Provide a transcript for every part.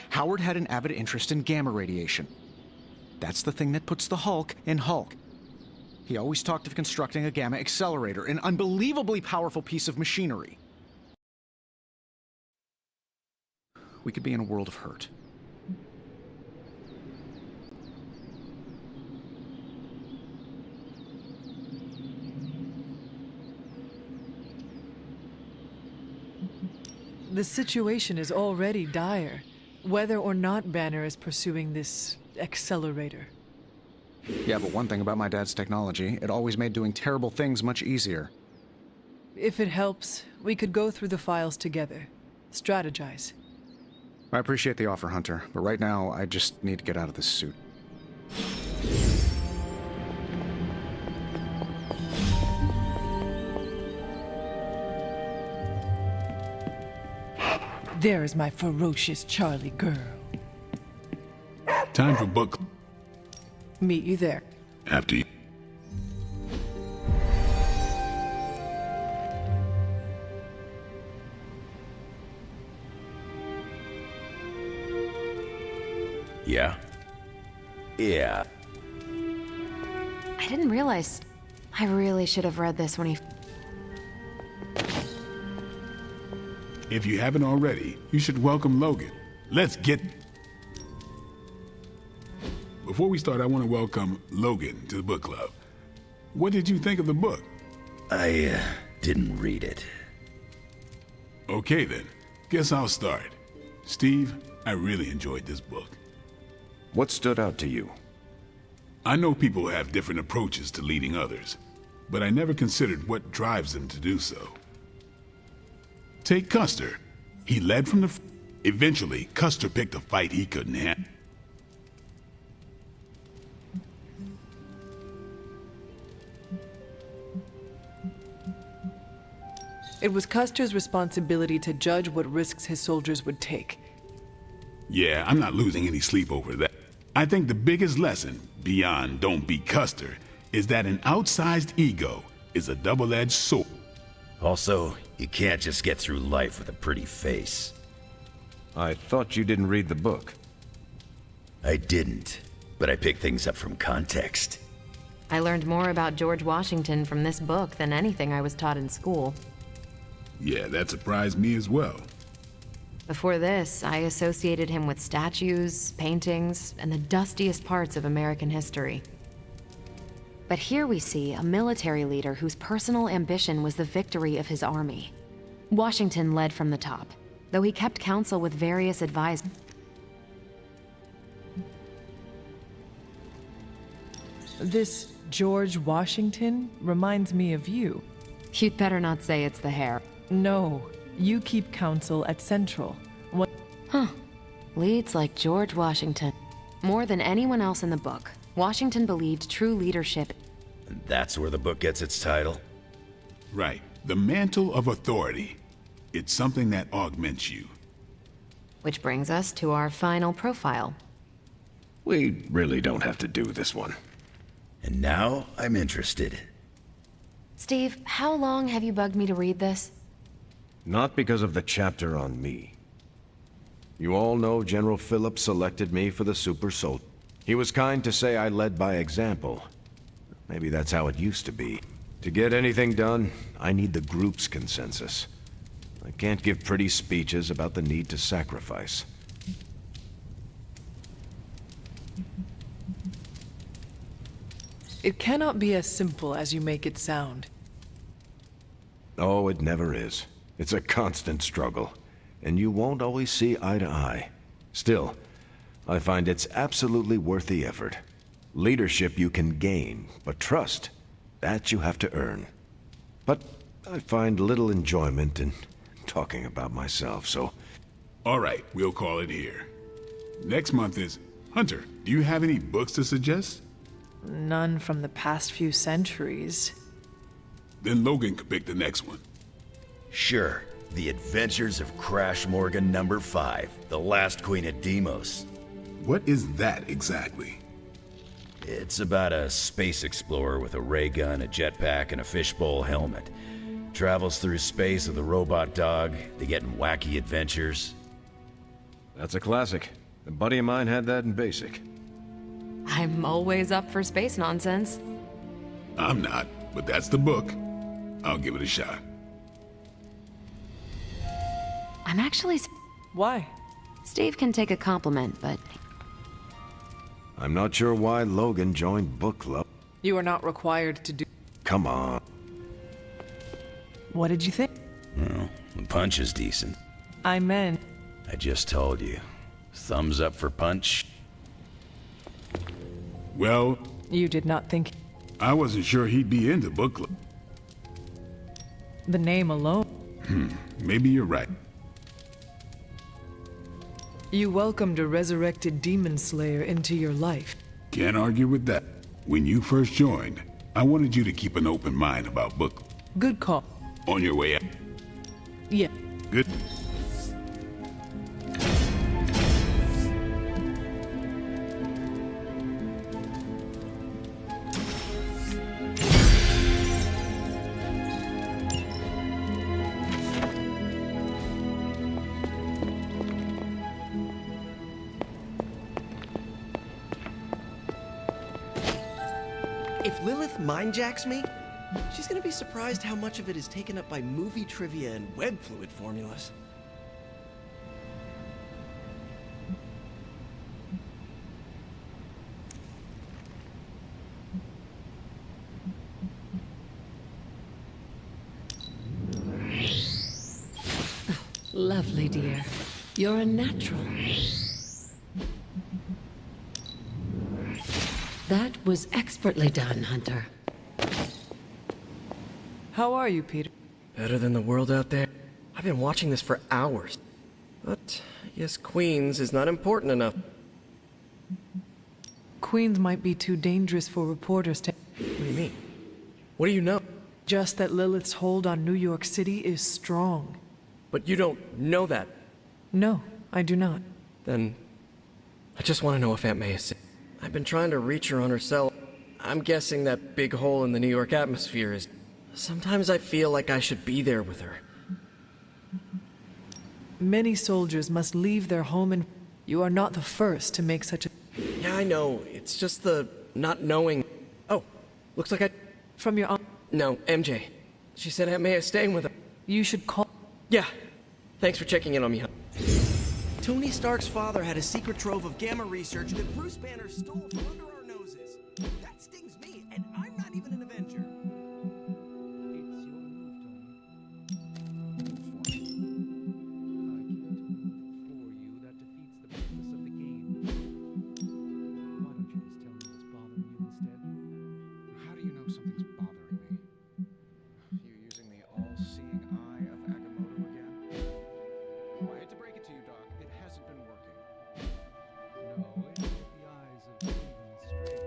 Howard had an avid interest in gamma radiation. That's the thing that puts the Hulk in Hulk. He always talked of constructing a gamma accelerator, an unbelievably powerful piece of machinery. We could be in a world of hurt. The situation is already dire, whether or not Banner is pursuing this accelerator. Yeah, but one thing about my dad's technology, it always made doing terrible things much easier. If it helps, we could go through the files together. Strategize. I appreciate the offer, Hunter, but right now, I just need to get out of this suit. There is my ferocious Charlie girl. Time for book. Meet you there. After you. Yeah? Yeah. I didn't realize. I really should have read this when he... If you haven't already, you should welcome Logan. Let's get... Before we start, I want to welcome Logan to the book club. What did you think of the book? I didn't read it. Okay then, guess I'll start. Steve, I really enjoyed this book. What stood out to you? I know people have different approaches to leading others, but I never considered what drives them to do so. Take Custer. He led from the... Eventually, Custer picked a fight he couldn't handle. It was Custer's responsibility to judge what risks his soldiers would take. Yeah, I'm not losing any sleep over that. I think the biggest lesson, beyond don't be Custer, is that an outsized ego is a double-edged sword. Also, you can't just get through life with a pretty face. I thought you didn't read the book. I didn't, but I picked things up from context. I learned more about George Washington from this book than anything I was taught in school. Yeah, that surprised me as well. Before this, I associated him with statues, paintings, and the dustiest parts of American history. But here we see a military leader whose personal ambition was the victory of his army. Washington led from the top, though he kept counsel with various advisors. This George Washington reminds me of you. You'd better not say it's the hair. No, you keep counsel at Central. What? Huh. Leads like George Washington. More than anyone else in the book, Washington believed true leadership. And that's where the book gets its title? Right. The mantle of authority. It's something that augments you. Which brings us to our final profile. We really don't have to do this one. And now I'm interested. Steve, how long have you bugged me to read this? Not because of the chapter on me. You all know General Phillips selected me for the Super Soldier. He was kind to say I led by example. Maybe that's how it used to be. To get anything done, I need the group's consensus. I can't give pretty speeches about the need to sacrifice. It cannot be as simple as you make it sound. Oh, it never is. It's a constant struggle, and you won't always see eye to eye. Still, I find it's absolutely worth the effort. Leadership you can gain, but trust, that you have to earn. But I find little enjoyment in talking about myself, so... All right, we'll call it here. Next month is... Hunter, do you have any books to suggest? None from the past few centuries. Then Logan could pick the next one. Sure. The Adventures of Crash Morgan number 5, The Last Queen of Deimos. What is that exactly? It's about a space explorer with a ray gun, a jetpack, and a fishbowl helmet. Travels through space with a robot dog. They get in wacky adventures. That's a classic. A buddy of mine had that in basic. I'm always up for space nonsense. I'm not, but that's the book. I'll give it a shot. I'm actually... Why? Steve can take a compliment, but I'm not sure why Logan joined book club. You are not required to do... Come on. What did you think? Well, the Punch is decent. I meant... I just told you. Thumbs up for Punch. Well, You did not think... I wasn't sure he'd be into book club. The name alone. Maybe you're right. You welcomed a resurrected demon slayer into your life. Can't argue with that. When you first joined, I wanted you to keep an open mind about book. Good call. On your way out. Yeah. Good. If Lilith mindjacks me, she's gonna be surprised how much of it is taken up by movie trivia and web fluid formulas. Lovely, dear. You're a natural. That was expertly done, Hunter. How are you, Peter? Better than the world out there. I've been watching this for hours. But I guess Queens is not important enough. Queens might be too dangerous for reporters to... What do you mean? What do you know? Just that Lilith's hold on New York City is strong. But you don't know that. No, I do not. Then I just want to know if Aunt May is sick. I've been trying to reach her on her cell. I'm guessing that big hole in the New York atmosphere is... Sometimes I feel like I should be there with her. Many soldiers must leave their home and... You are not the first to make such a... Yeah, I know. It's just the not knowing. Oh, looks like I... From your aunt... No, MJ. She said Aunt May is staying with her. You should call... Yeah. Thanks for checking in on me, huh? Tony Stark's father had a secret trove of gamma research that Bruce Banner stole from under our noses. That stings me, and I'm not even an Avenger. How do you know something's bothering me? You using the all-seeing eye of Agamotto again? I hate to break it to you, Doc. It hasn't been working. No, it's the eyes of Stephen Strange.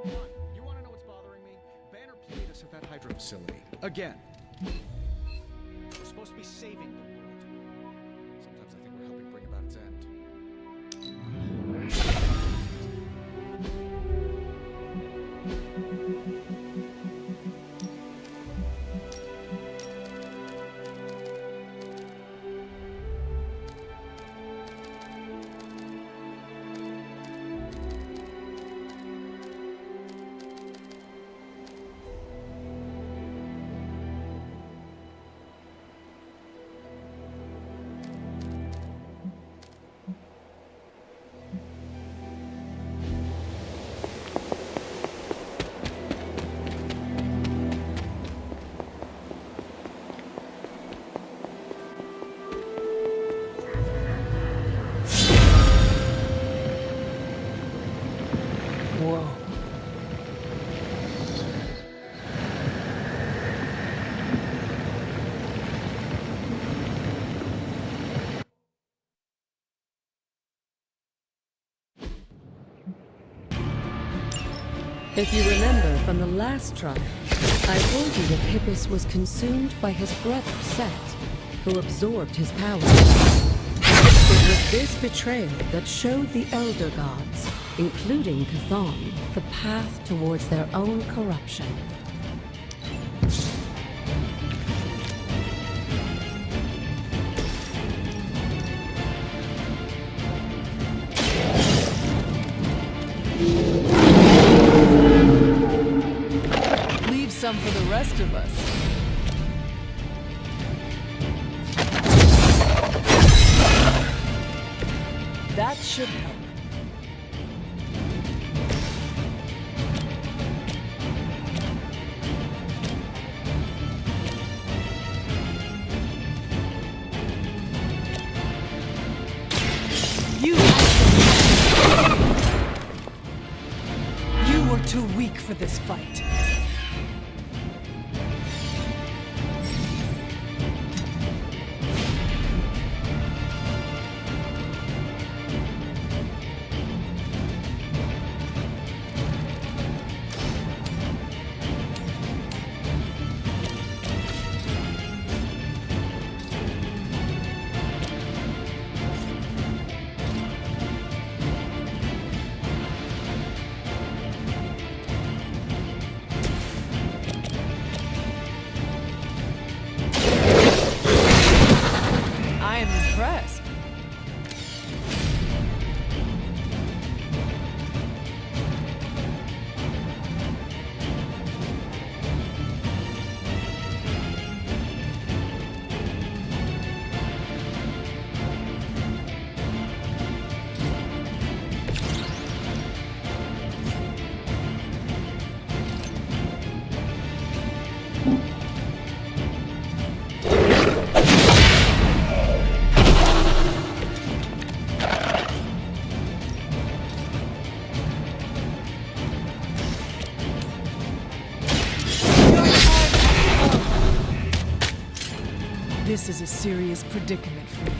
Come on, you want to know what's bothering me? Banner played us at that Hydra facility. Again. We're supposed to be saving the world. Sometimes I think we're helping bring about its end. Whoa. If you remember from the last trial, I told you that Hippus was consumed by his brother, Set, who absorbed his power. It was this betrayal that showed the Elder Gods, including Chthon, the path towards their own corruption. rest of us. That should help. You were too weak for this fight. I am impressed. This is a serious predicament for me.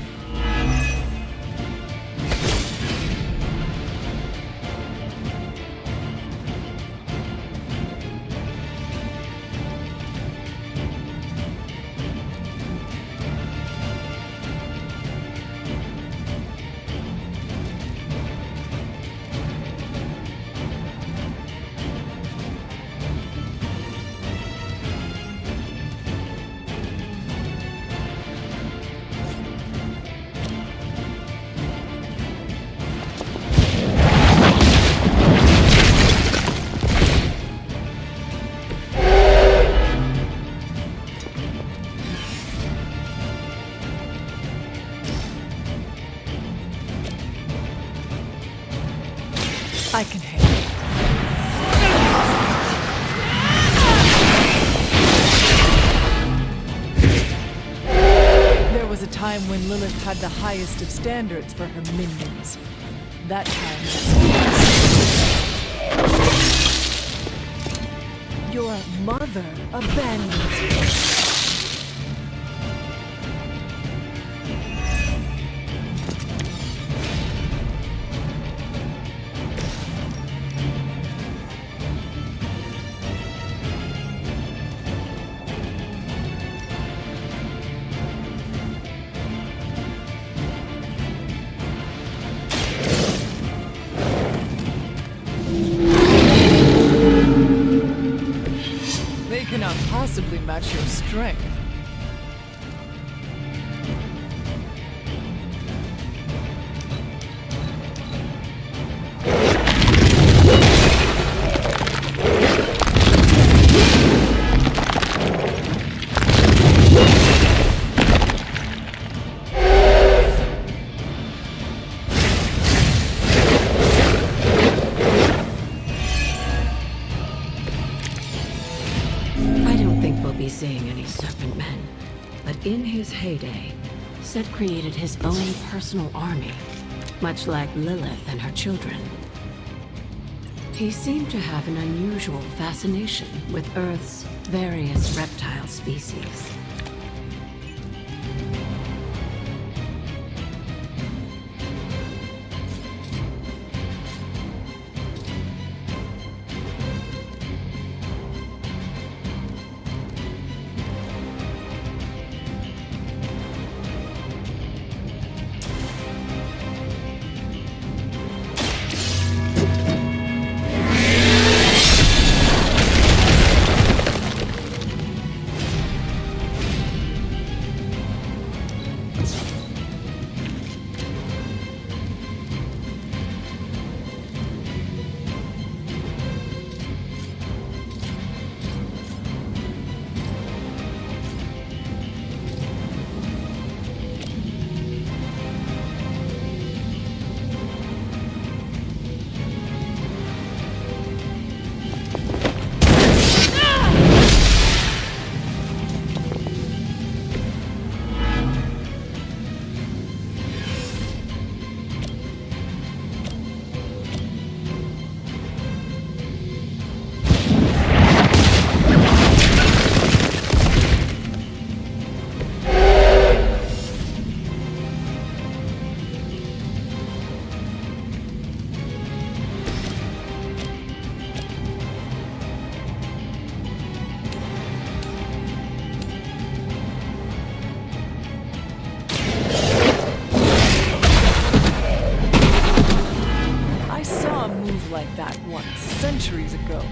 I can handle it. There was a time when Lilith had the highest of standards for her minions. That time was... Your mother abandoned you. They cannot possibly match your strength. Seeing any serpent men, but in his heyday, Set created his own personal army, much like Lilith and her children. He seemed to have an unusual fascination with Earth's various reptile species. centuries ago.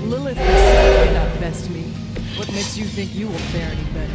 Lilith herself did not best me. What makes you think you will fare any better?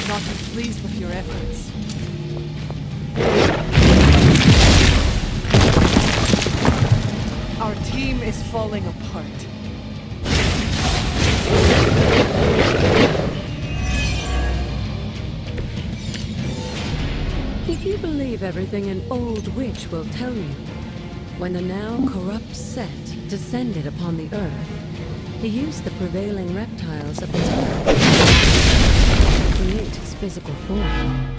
Not be pleased with your efforts. Our team is falling apart. If you believe everything an old witch will tell you, when the now corrupt Set descended upon the Earth, he used the prevailing reptiles of the time to create his physical form.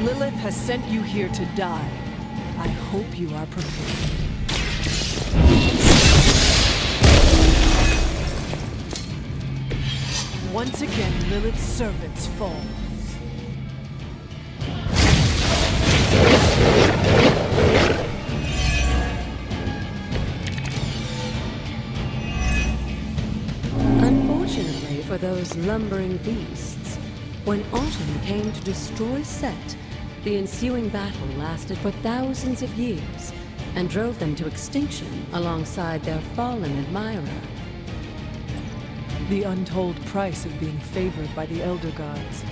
Lilith has sent you here to die. I hope you are prepared. Once again, Lilith's servants fall. Unfortunately for those lumbering beasts, when autumn came to destroy Set, the ensuing battle lasted for thousands of years and drove them to extinction alongside their fallen admirer. The untold price of being favored by the Elder Gods.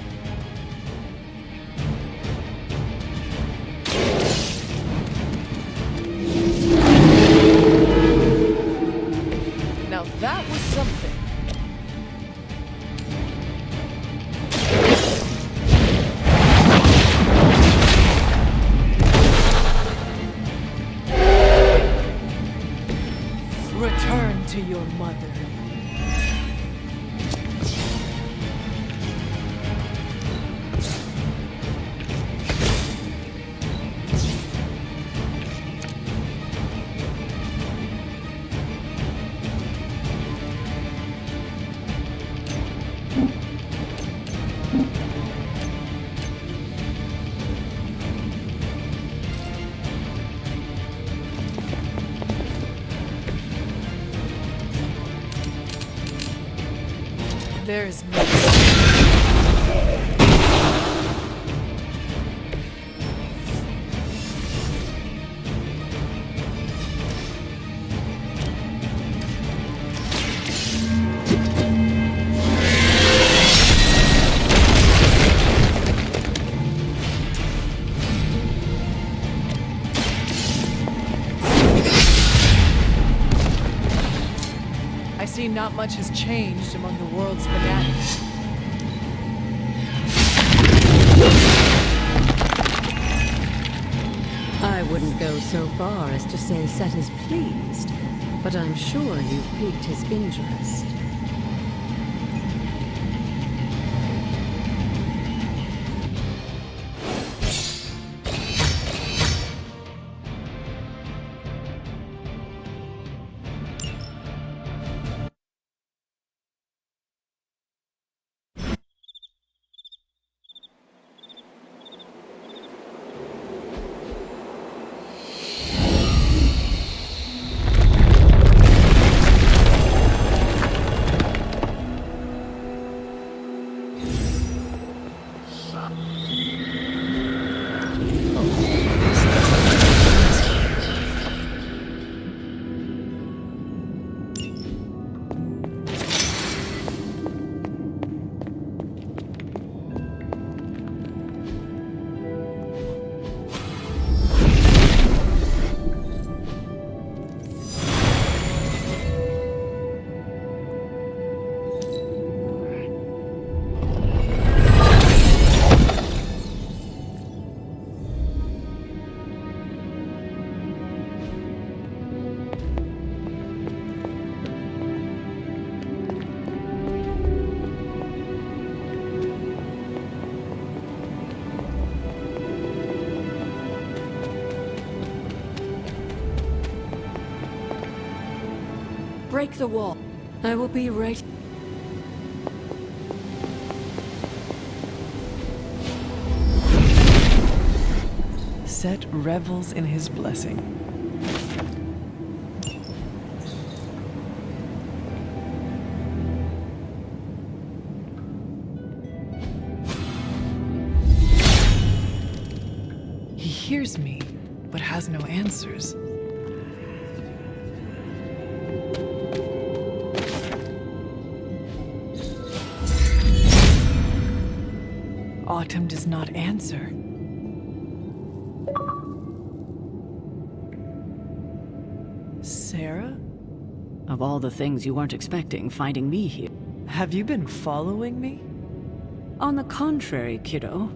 Now that was something. Return to your mother. There's no... I see not much has changed among the world's fanatics. I wouldn't go so far as to say Set is pleased, but I'm sure you've piqued his interest. Break the wall. I will be right... Set revels in his blessing. He hears me, but has no answers. Autumn does not answer. Sarah? Of all the things you weren't expecting, finding me here. Have you been following me? On the contrary, kiddo.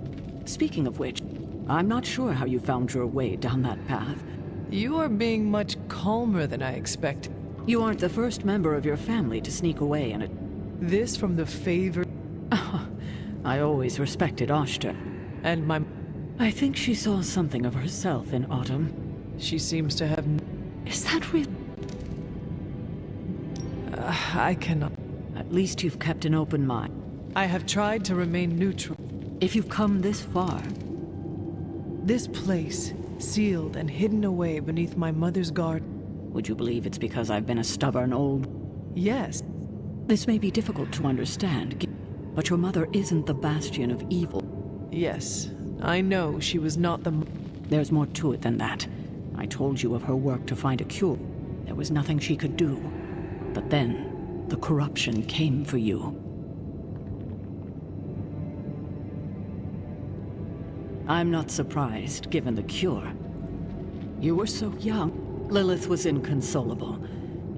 Speaking of which, I'm not sure how you found your way down that path. You are being much calmer than I expected. You aren't the first member of your family to sneak away in a... This from the favor... I always respected Ashta. And my... I think she saw something of herself in Autumn. She seems to have... Is that real? I cannot... At least you've kept an open mind. I have tried to remain neutral. If you've come this far... This place, sealed and hidden away beneath my mother's garden. Would you believe it's because I've been a stubborn old... Yes. This may be difficult to understand, but your mother isn't the bastion of evil. Yes, I know she was not the... There's more to it than that. I told you of her work to find a cure. There was nothing she could do. But then, the corruption came for you. I'm not surprised, given the cure. You were so young. Lilith was inconsolable.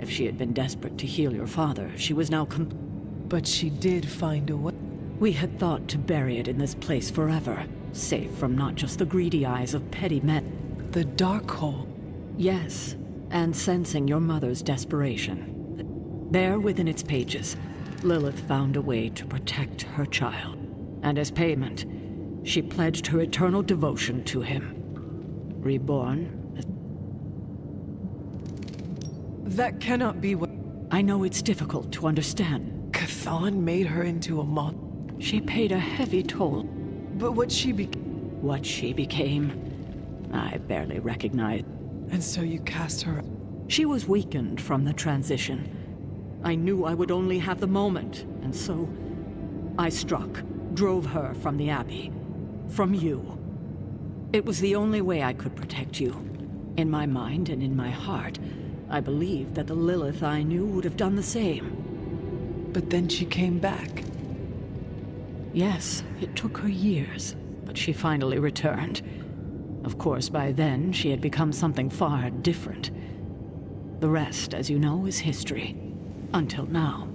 If she had been desperate to heal your father, she was now But she did find a way. We had thought to bury it in this place forever, safe from not just the greedy eyes of petty men. The Darkhold. Yes, and sensing your mother's desperation. There within its pages, Lilith found a way to protect her child. And as payment, she pledged her eternal devotion to him. Reborn. That cannot be what... I know it's difficult to understand. Chthon made her into a monster. She paid a heavy toll. But what she became, I barely recognize. And so you cast her... She was weakened from the transition. I knew I would only have the moment, and so I drove her from the Abbey. From you. It was the only way I could protect you. In my mind and in my heart, I believed that the Lilith I knew would have done the same. But then she came back. Yes, it took her years, but she finally returned. Of course, by then, she had become something far different. The rest, as you know, is history. Until now.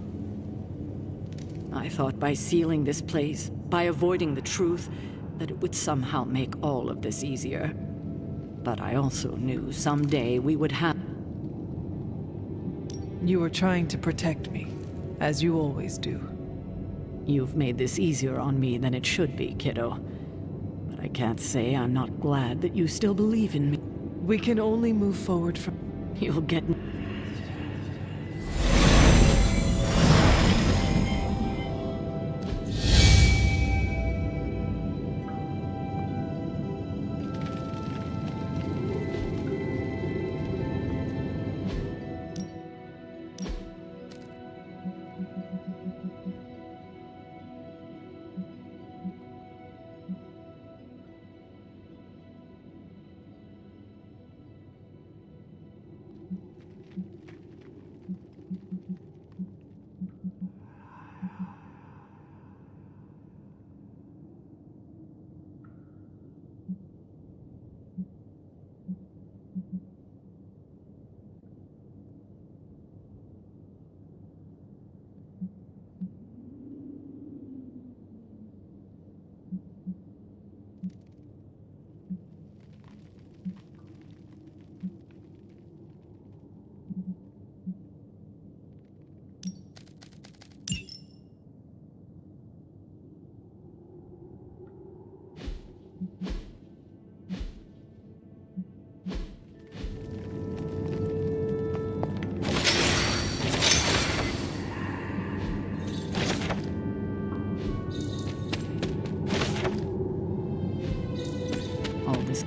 I thought by sealing this place, by avoiding the truth, that it would somehow make all of this easier. But I also knew someday we would have... You were trying to protect me, as you always do. You've made this easier on me than it should be, kiddo. But I can't say I'm not glad that you still believe in me. We can only move forward from... You'll get...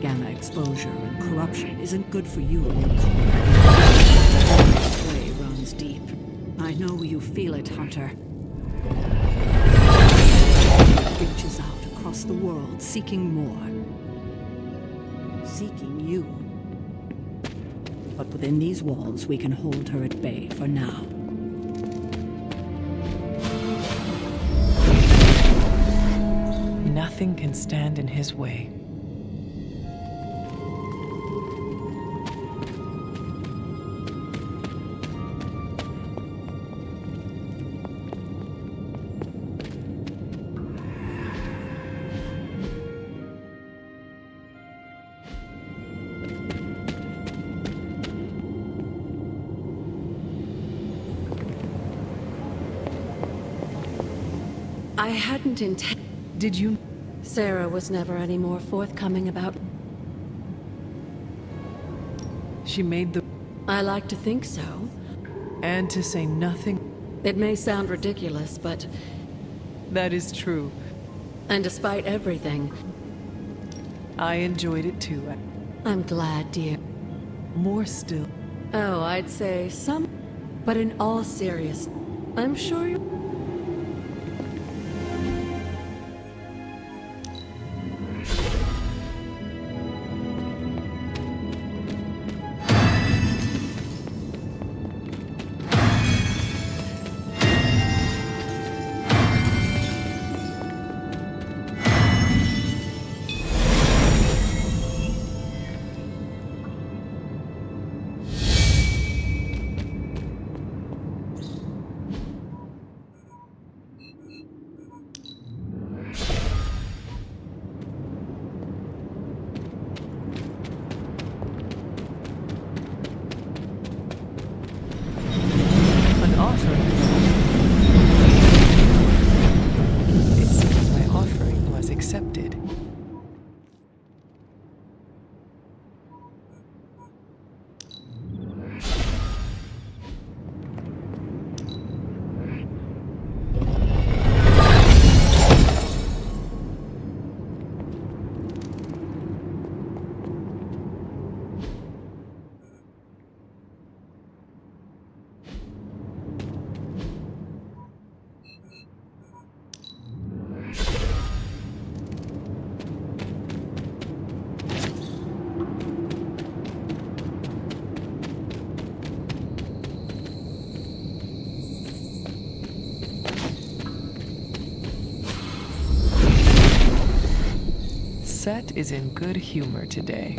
Gamma exposure and corruption isn't good for you and your comrades. The way runs deep. I know you feel it, Hunter. It reaches out across the world, seeking more. Seeking you. But within these walls, we can hold her at bay for now. Nothing can stand in his way. I hadn't intended... Did you... Sarah was never any more forthcoming about... She made the... I like to think so. And to say nothing... It may sound ridiculous, but... That is true. And despite everything... I enjoyed it too. I'm glad, dear. More still. Oh, I'd say some... But in all seriousness, I'm sure you... Set is in good humor today.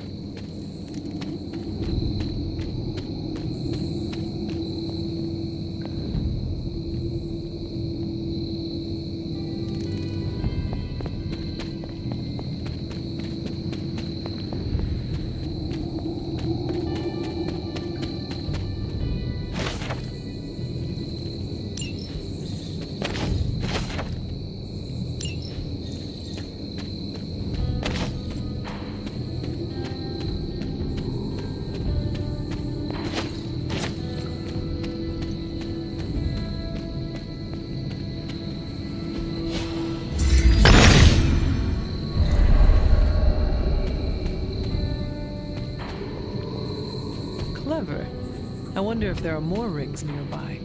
Clever. I wonder if there are more rings nearby.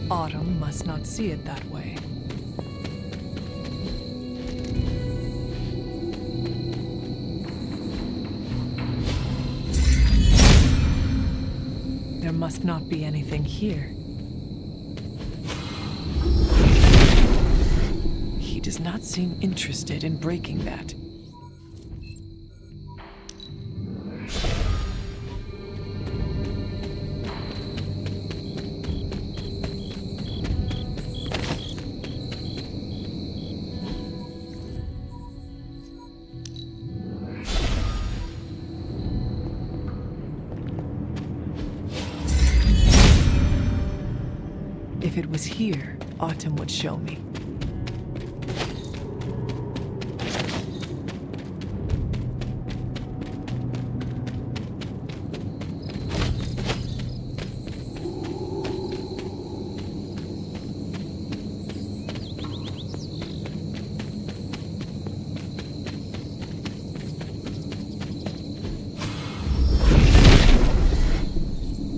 Autumn must not see it that way. There must not be anything here. He does not seem interested in breaking that. If it was here, Autumn would show me.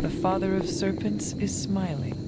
The Father of Serpents is smiling.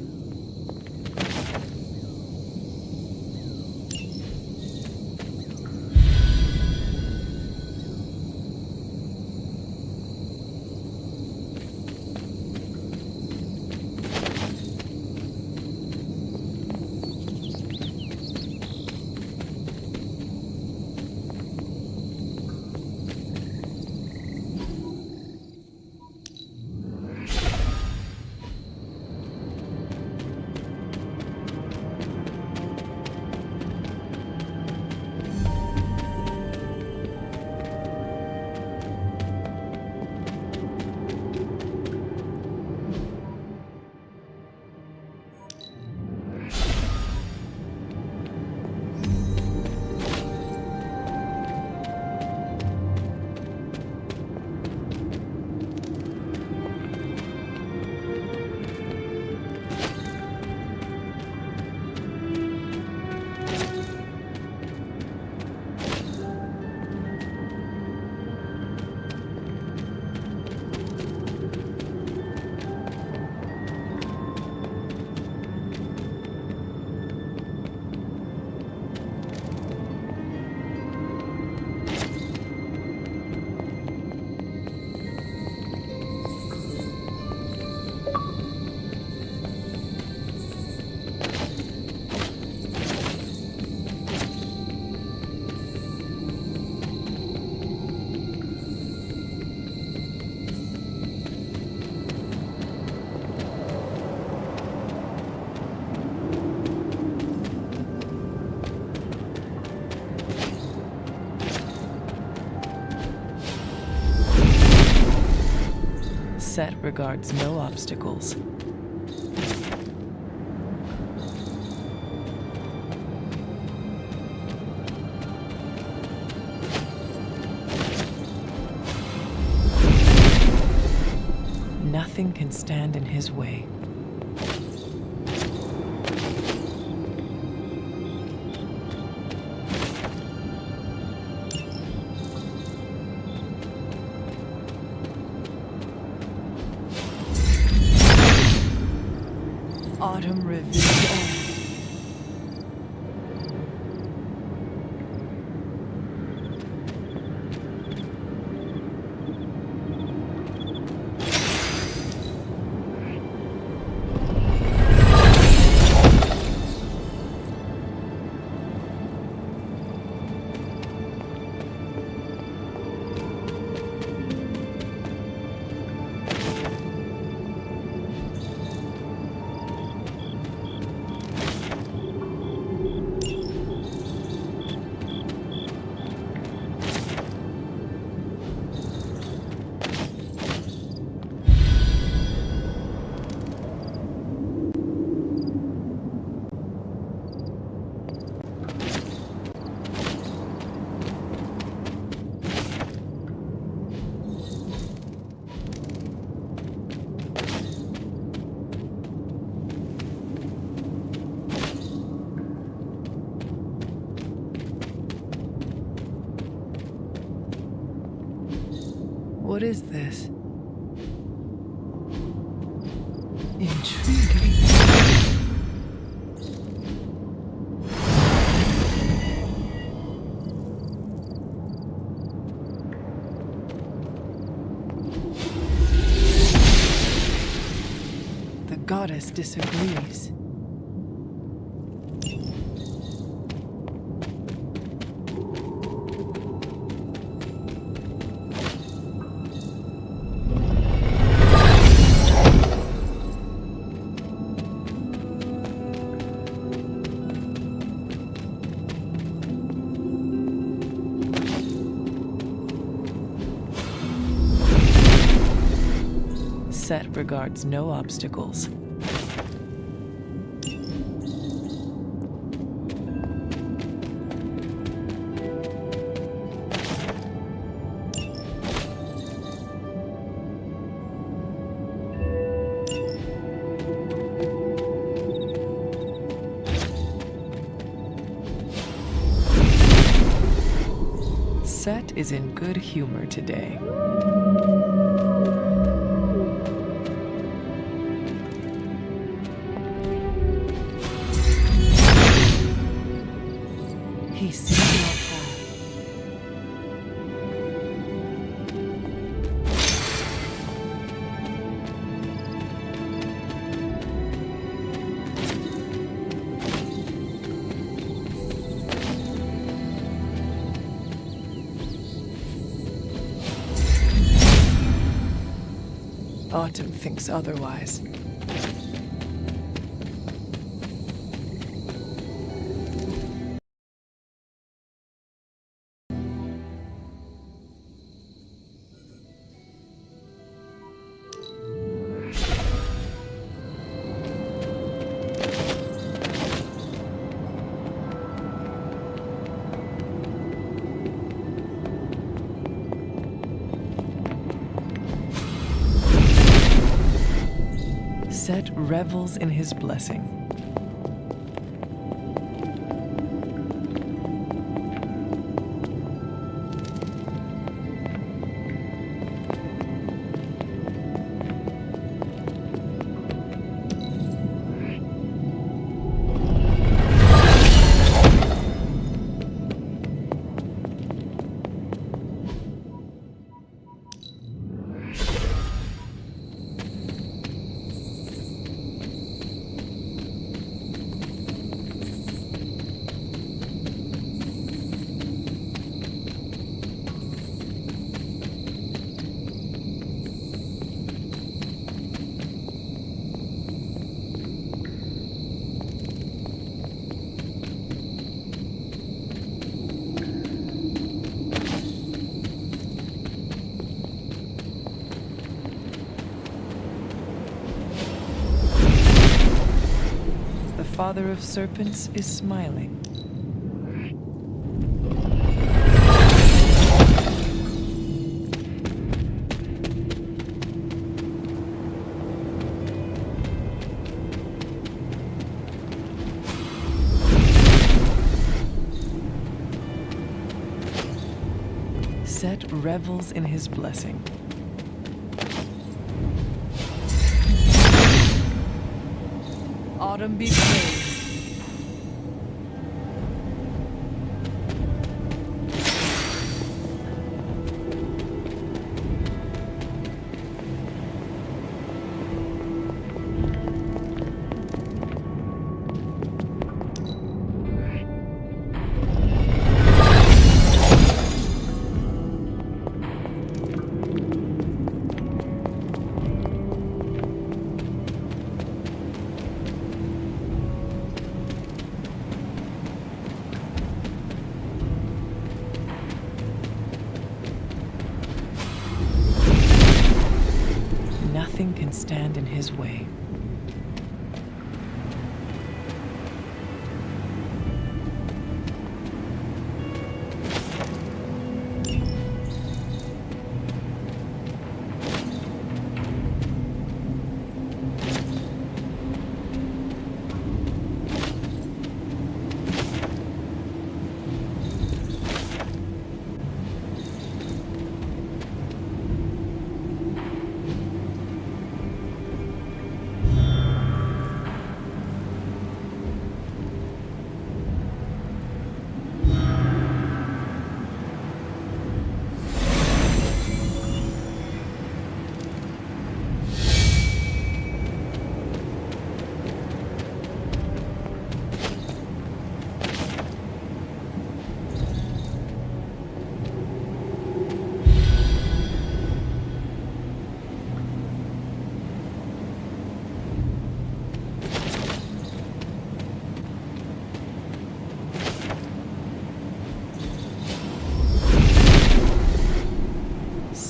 Set regards no obstacles. Nothing can stand in his way. What is this? Intriguing. The goddess disagrees. Set regards no obstacles. Set is in good humor today. He sees our path. Autumn thinks otherwise. Set revels in his blessing. The father of serpents is smiling. Set revels in his blessing. Autumn be praised. Nothing can stand in his way.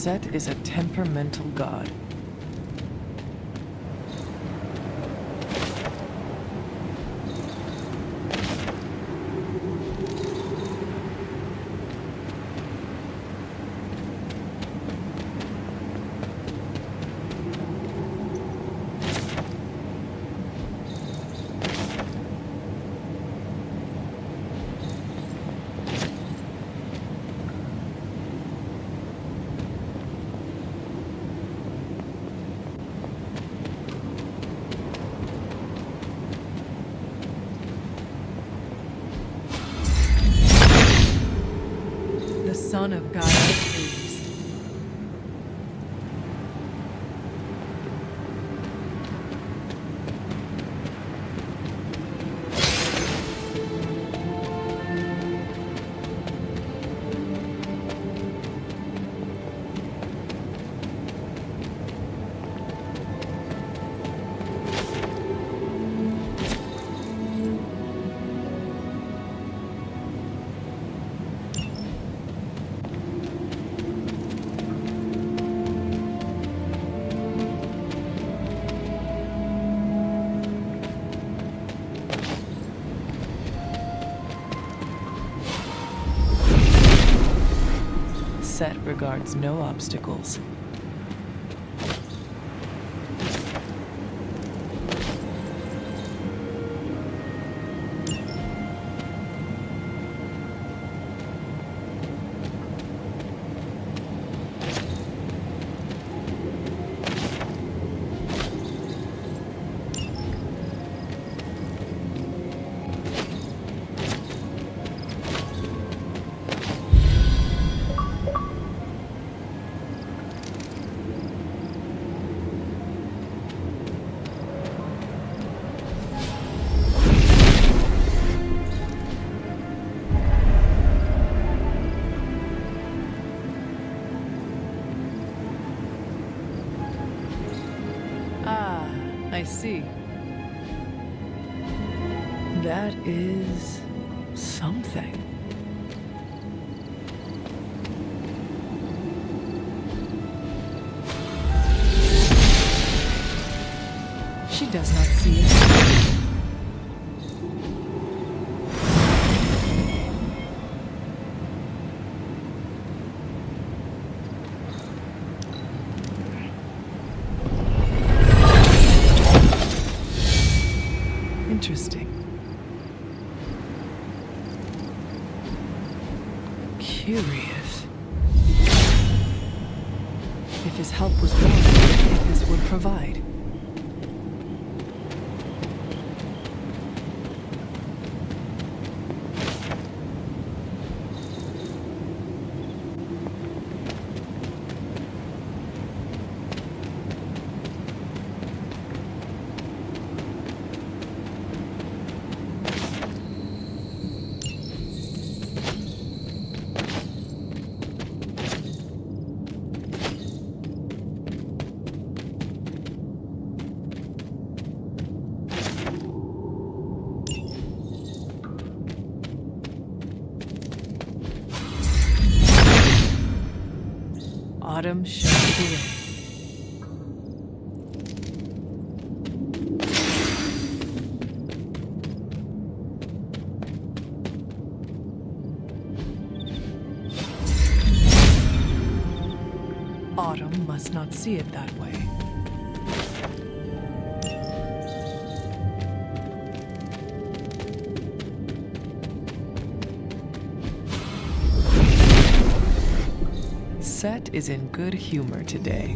Set is a temperamental god. Son of Gaia please. Set regards no obstacles. I see. That is something. She does not see it. Interesting. Curious. If his help was warranted, this would provide. Autumn shows the way. Autumn must not see it that way. Set is in good humor today.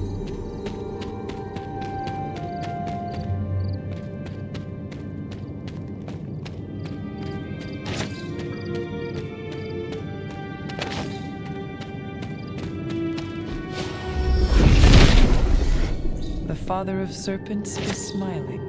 The father of serpents is smiling.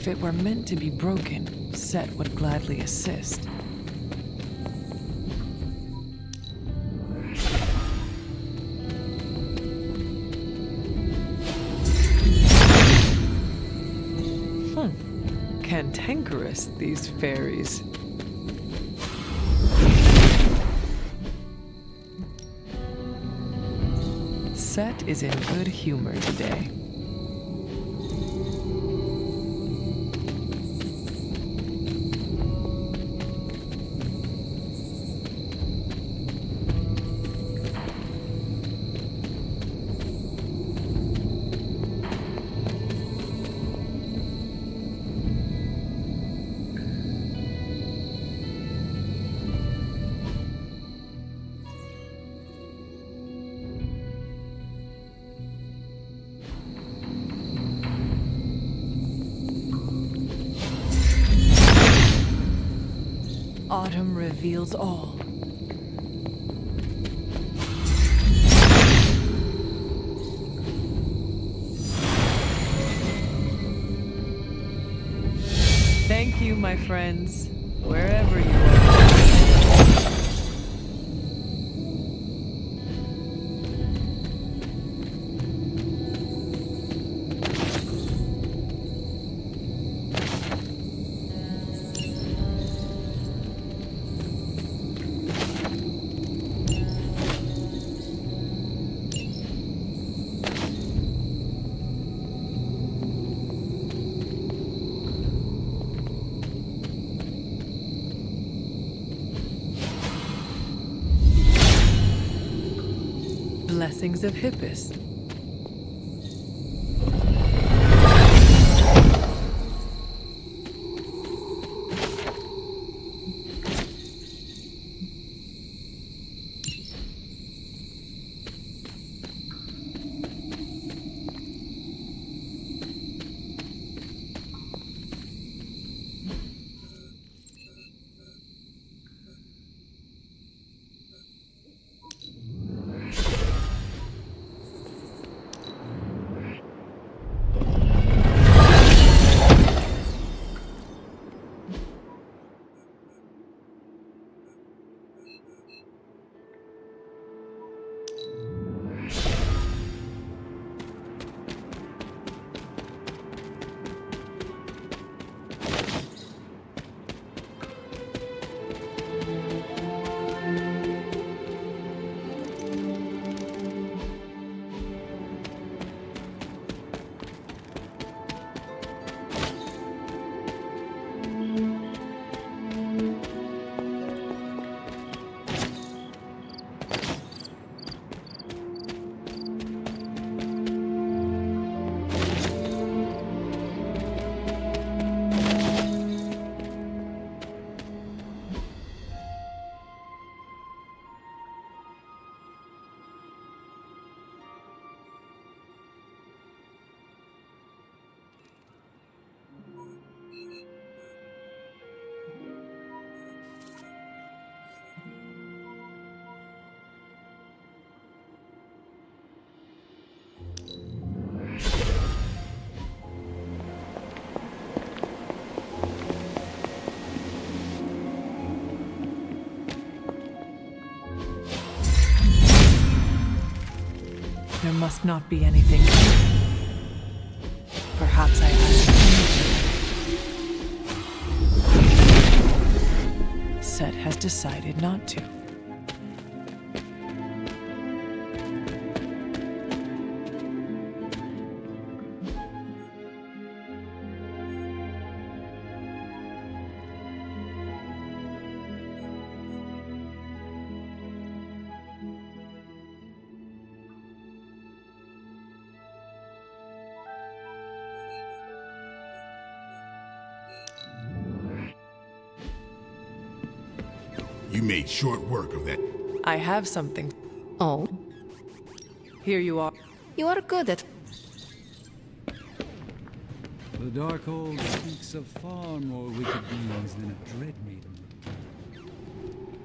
If it were meant to be broken, Set would gladly assist. Cantankerous, these fairies. Set is in good humor today. Autumn reveals all. Thank you, my friends, wherever you are. Blessings of Hippus. There must not be anything. Perhaps I asked. Set has decided not to. You made short work of that. I have something. Oh? Here you are. You are good at... The Darkhold speaks of far more wicked beings than a Dread Maiden.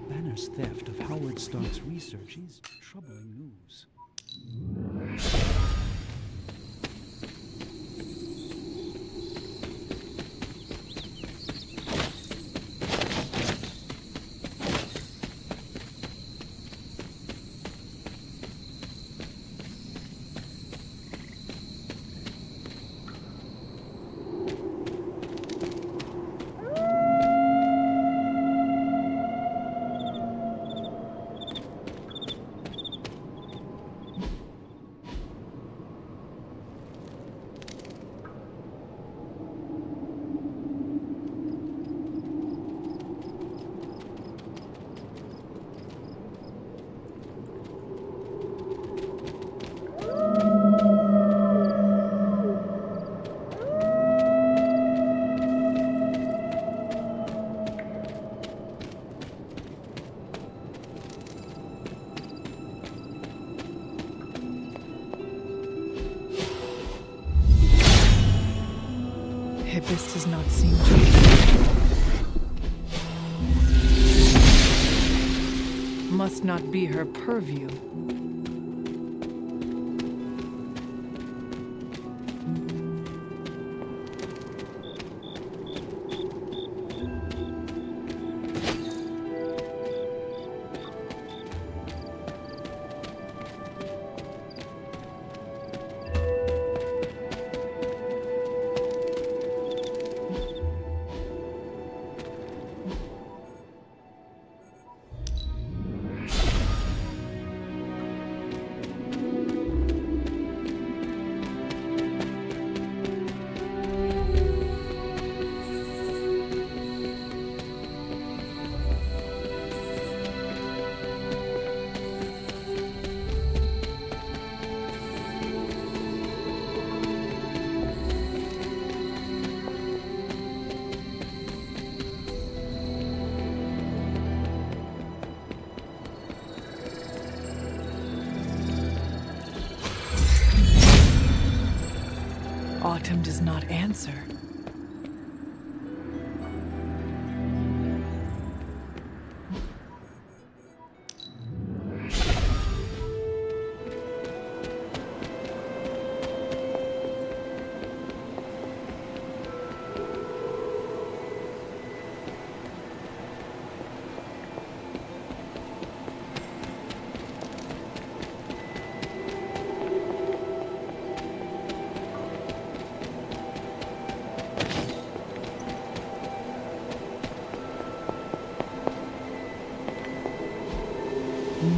Banner's theft of Howard Stark's research is troubling news. Hippus does not seem to. Must not be her purview. Autumn does not answer.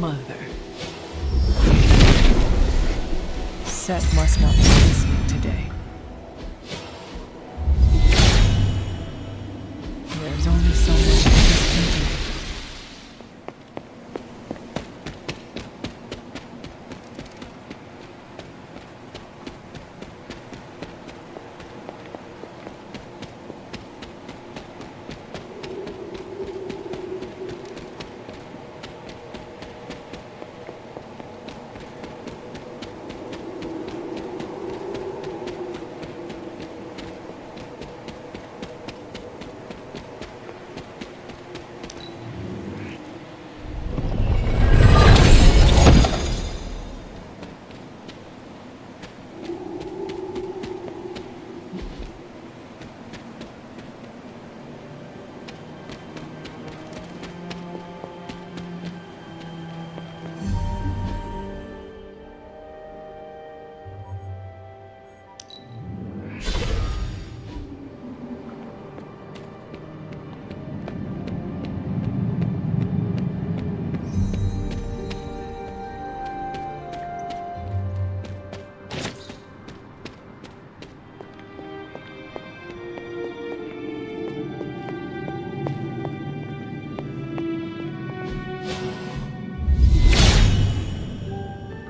Mother. Set must not be listening today. There's only so much this can do.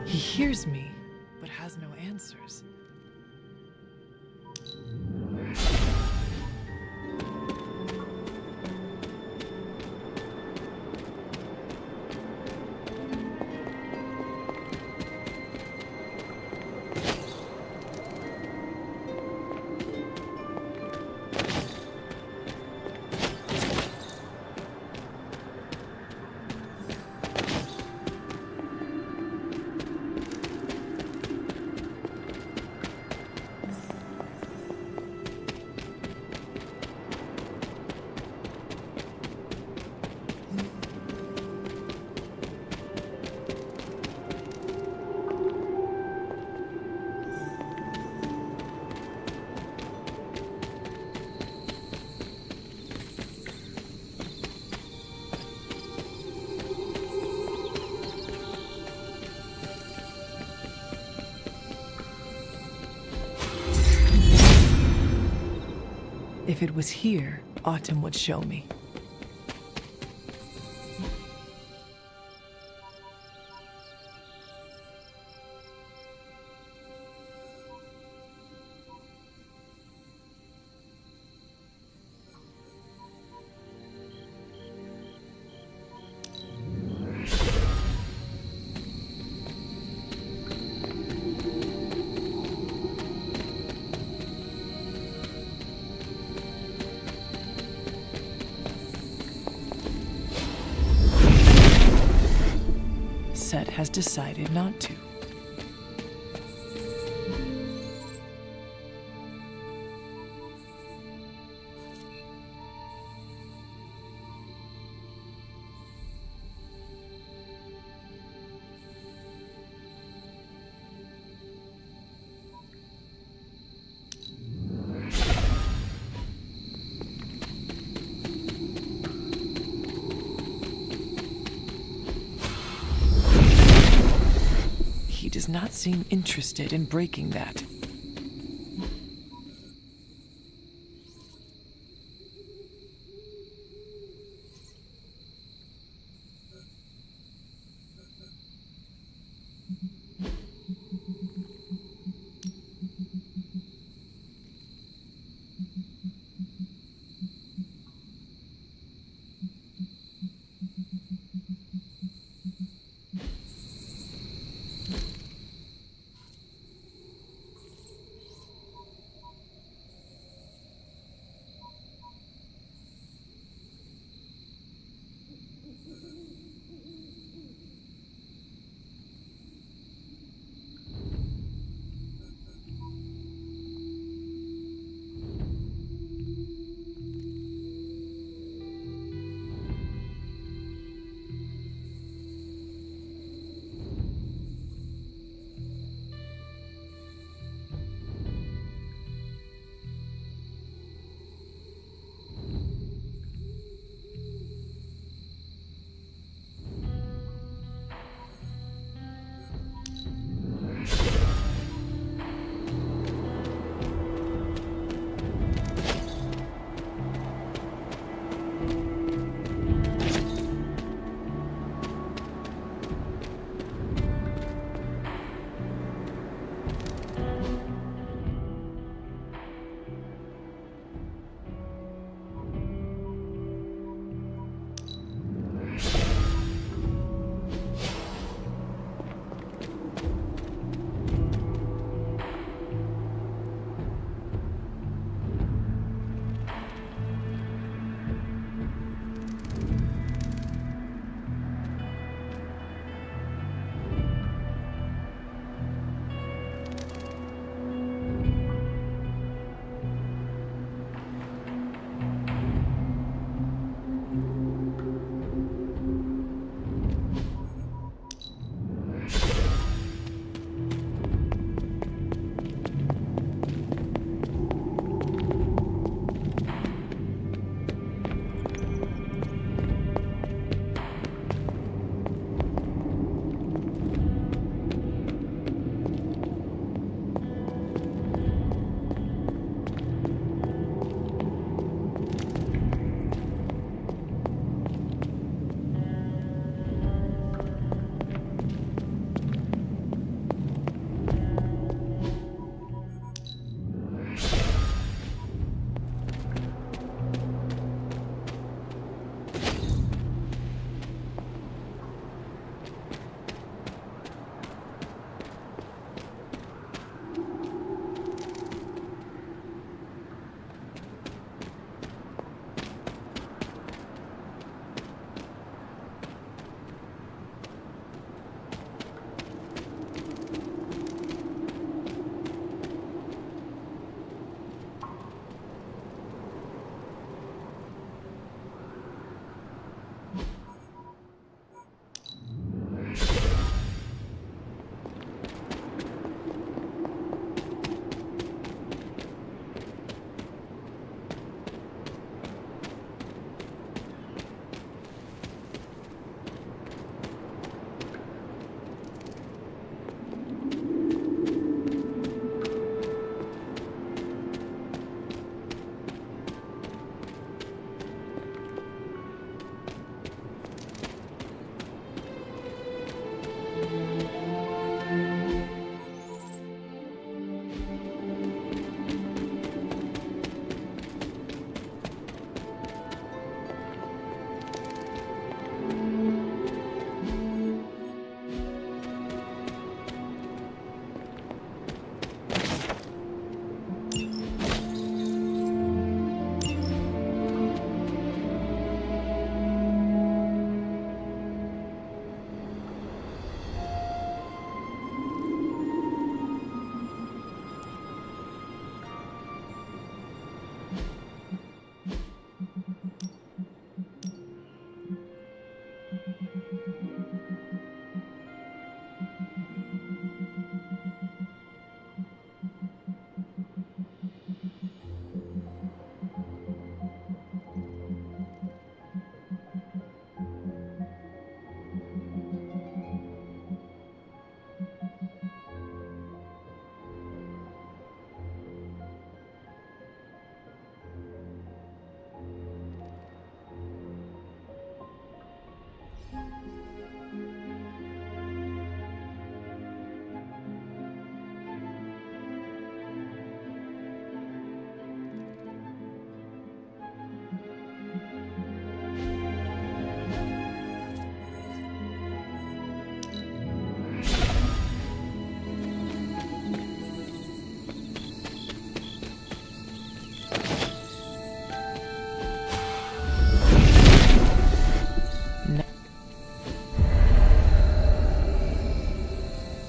He hears me, but has no answers. If it was here, Autumn would show me. has decided not to. He does not seem interested in breaking that.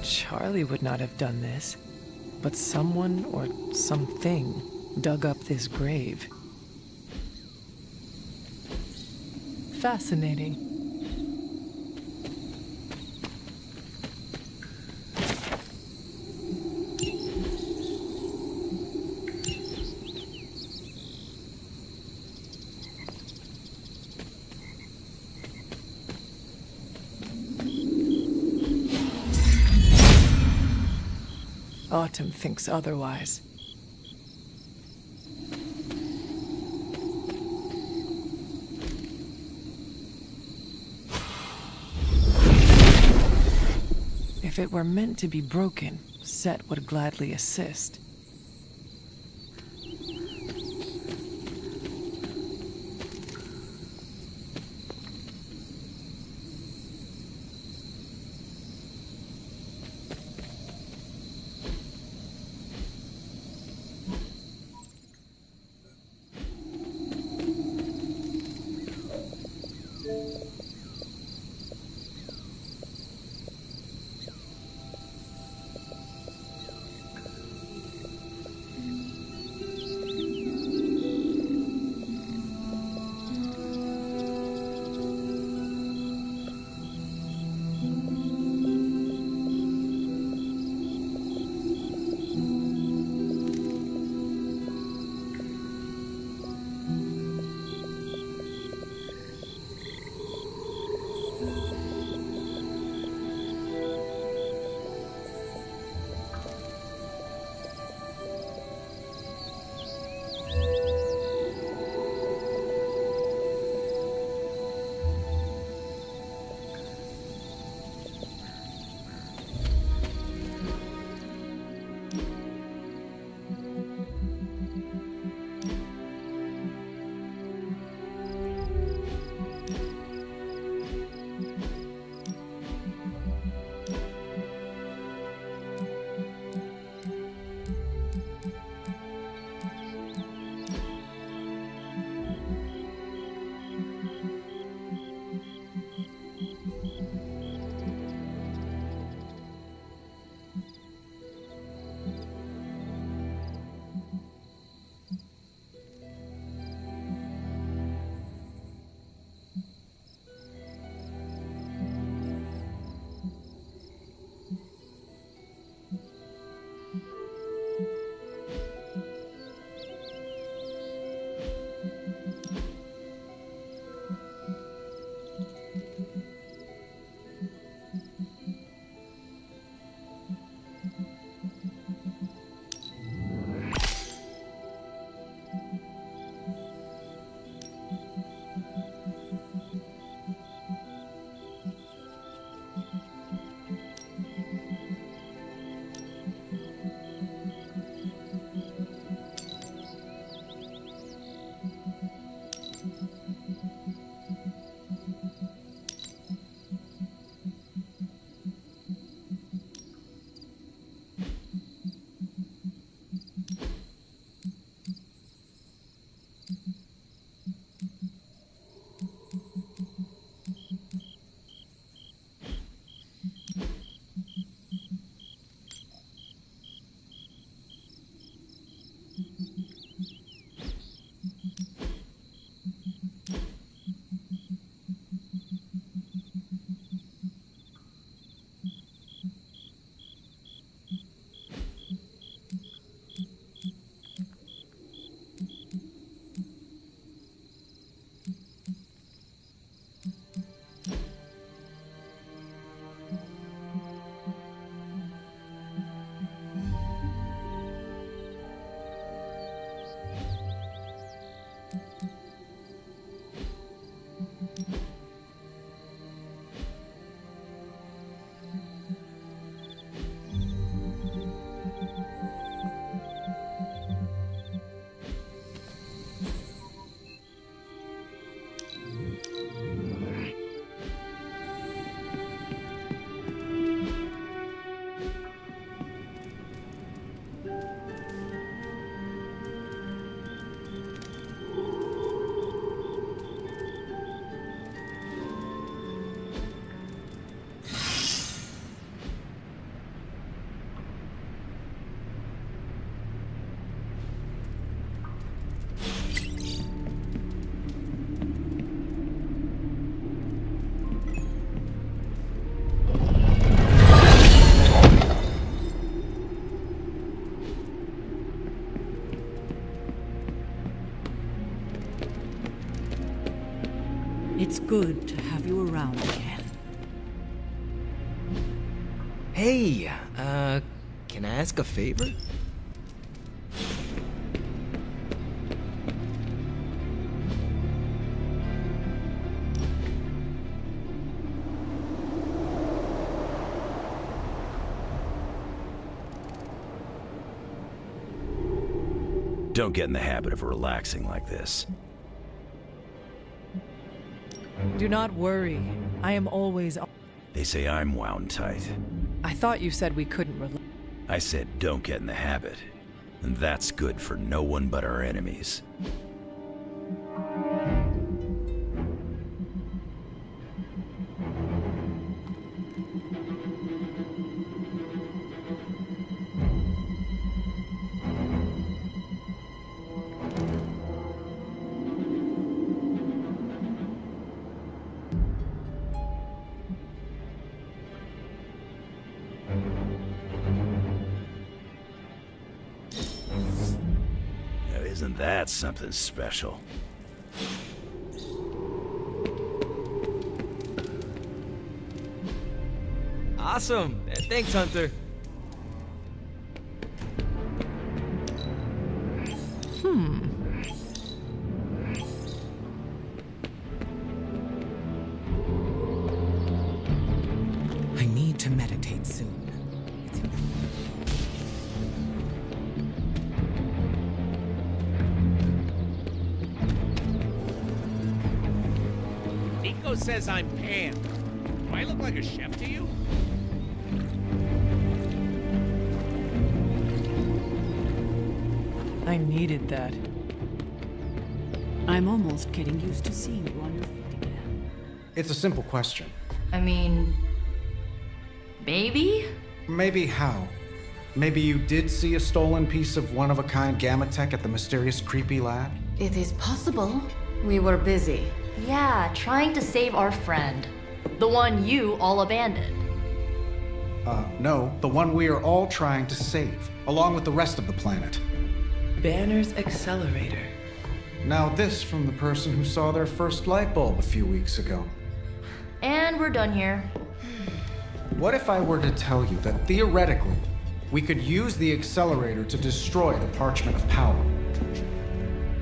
Charlie would not have done this, but someone or something dug up this grave. Fascinating. Autumn thinks otherwise. If it were meant to be broken, Set would gladly assist. It's good to have you around again. Hey, can I ask a favor? Don't get in the habit of relaxing like this. Do not worry. I am always. They say I'm wound tight. I thought you said we couldn't relax. I said don't get in the habit. And that's good for no one but our enemies. Now, isn't that something special? Awesome! Thanks, Hunter. I need to meditate soon. Nico says I'm Pan. Do I look like a chef to you? I needed that. I'm almost getting used to seeing you on your feet again. It's a simple question. I mean, maybe? Maybe how? Maybe you did see a stolen piece of one-of-a-kind gamma tech at the mysterious creepy lab? It is possible. We were busy. Yeah, trying to save our friend. The one you all abandoned. No, the one we are all trying to save, along with the rest of the planet. Banner's accelerator. Now this from the person who saw their first light bulb a few weeks ago. And we're done here. What if I were to tell you that theoretically, we could use the accelerator to destroy the Parchment of Power?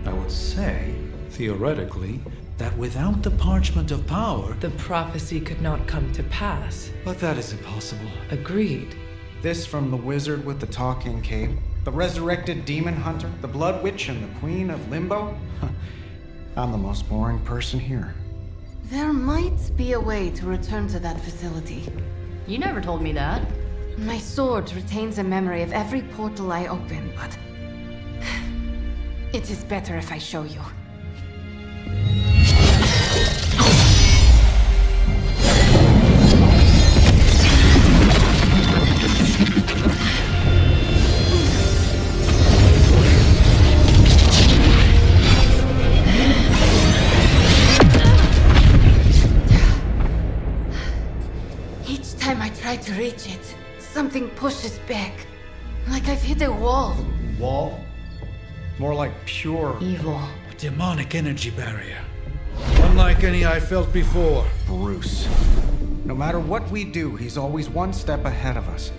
I would say, theoretically, that without the Parchment of Power... The prophecy could not come to pass. But that is impossible. Agreed. This from the wizard with the talking cape, the resurrected demon hunter, the blood witch, and the queen of limbo? I'm the most boring person here. There might be a way to return to that facility. You never told me that. My sword retains a memory of every portal I open, but... it is better if I show you. Each time I try to reach it, something pushes back. Like I've hit a wall. Wall? More like pure... evil. A demonic energy barrier. Unlike any I felt before. Bruce. No matter what we do, he's always one step ahead of us.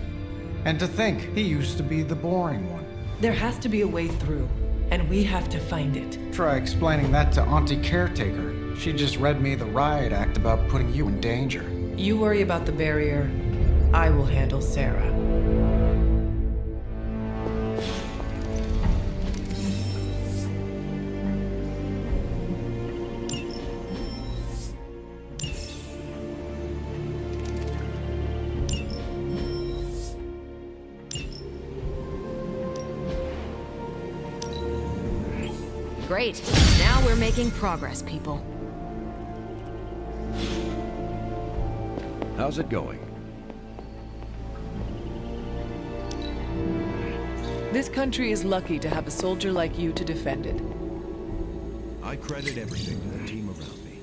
And to think, he used to be the boring one. There has to be a way through, and we have to find it. Try explaining that to Auntie Caretaker. She just read me the riot act about putting you in danger. You worry about the barrier. I will handle Sarah. Great. Now we're making progress, people. How's it going? This country is lucky to have a soldier like you to defend it. I credit everything to the team around me.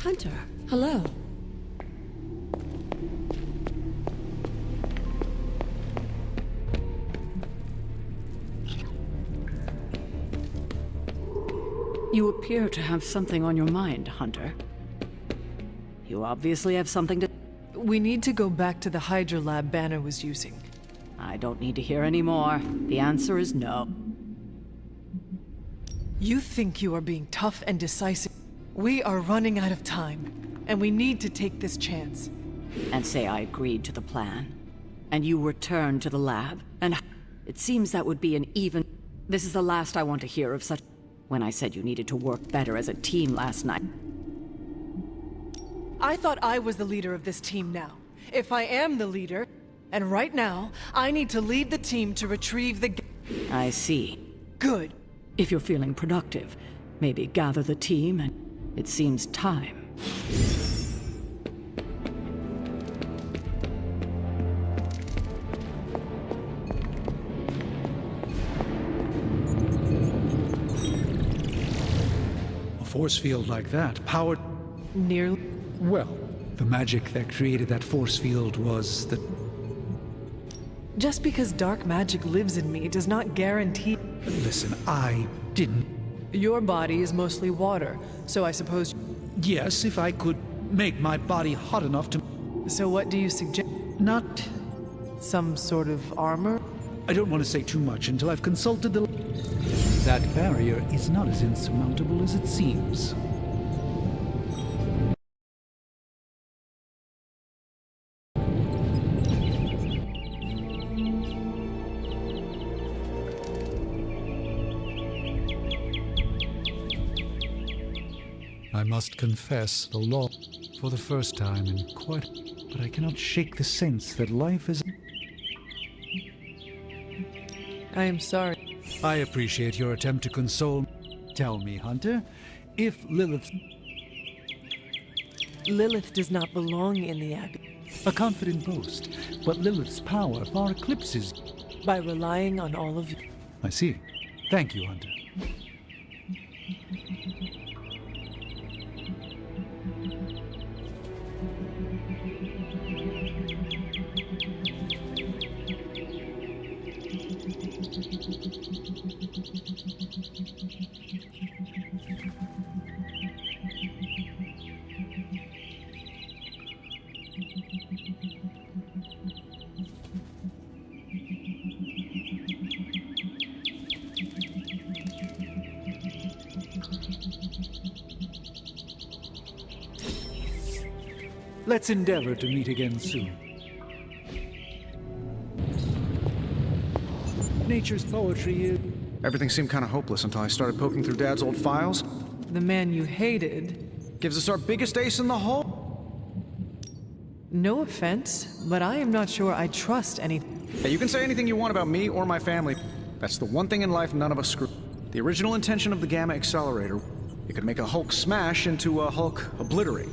Hunter, hello. You appear to have something on your mind, Hunter. You obviously have something to... We need to go back to the Hydra lab Banner was using. I don't need to hear any more. The answer is no. You think you are being tough and decisive. We are running out of time, and we need to take this chance. And say I agreed to the plan. And you returned to the lab, and it seems that would be an even... This is the last I want to hear of such... When I said you needed to work better as a team last night. I thought I was the leader of this team now. If I am the leader, and right now, I need to lead the team to retrieve the... I see. Good. If you're feeling productive, maybe gather the team and... It seems time. A force field like that, powered... Nearly... Well, the magic that created that force field was the... Just because dark magic lives in me does not guarantee... Listen, I didn't... Your body is mostly water, so I suppose... Yes, if I could make my body hot enough to... So what do you suggest? Not... Some sort of armor? I don't want to say too much until I've consulted the... That barrier is not as insurmountable as it seems. I must confess, the law, for the first time in quite... But I cannot shake the sense that life is... I am sorry. I appreciate your attempt to console... Tell me, Hunter, if Lilith... Lilith does not belong in the Abbey. A confident boast, but Lilith's power far eclipses... By relying on all of you. I see. Thank you, Hunter. Let's endeavor to meet again soon. Nature's poetry is... Everything seemed kind of hopeless until I started poking through Dad's old files. The man you hated... Gives us our biggest ace in the hole. No offense, but I am not sure I trust anything. Hey, you can say anything you want about me or my family. That's the one thing in life none of us screw. The original intention of the Gamma Accelerator, it could make a Hulk smash into a Hulk obliterate.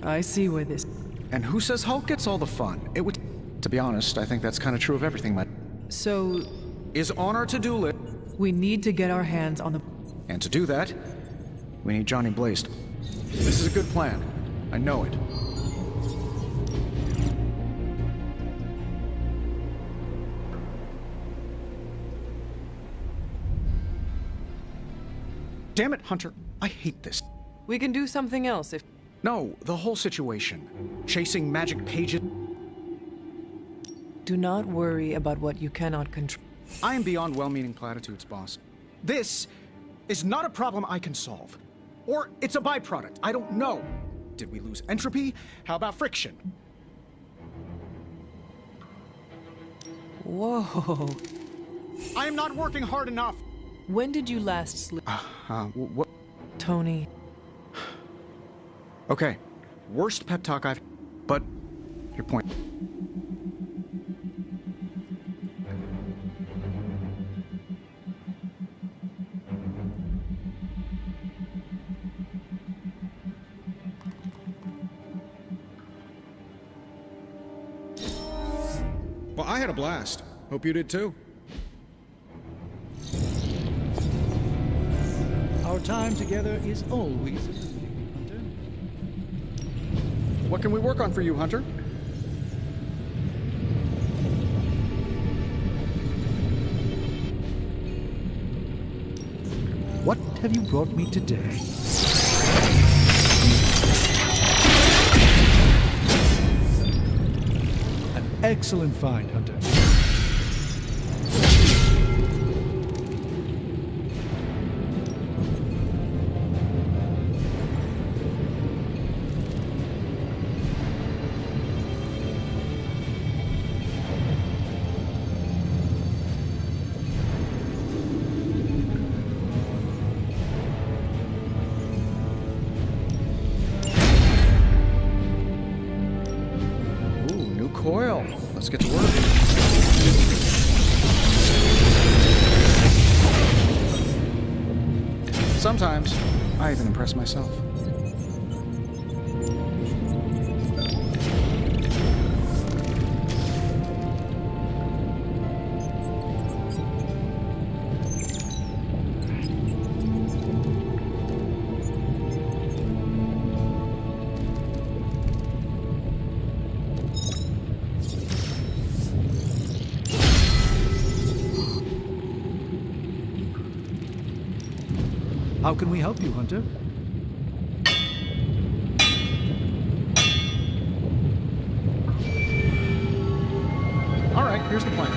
I see where this... And who says Hulk gets all the fun? It would... To be honest, I think that's kind of true of everything, my... So... Is on our to-do list. We need to get our hands on the... And to do that, we need Johnny Blaze. This is a good plan. I know it. Damn it, Hunter. I hate this. We can do something else if... No, the whole situation. Chasing magic pages. Do not worry about what you cannot control. I am beyond well-meaning platitudes, boss. This is not a problem I can solve. Or it's a byproduct. I don't know. Did we lose entropy? How about friction? Whoa. I am not working hard enough. When did you last sleep? What? Tony. Okay. Worst pep talk I've... But, your point. Well, I had a blast. Hope you did too. Our time together is always... Hunter. What can we work on for you, Hunter? What have you brought me today? An excellent find, Hunter. Coil. Let's get to work. Sometimes, I even impress myself. How can we help you, Hunter? All right, here's the plan.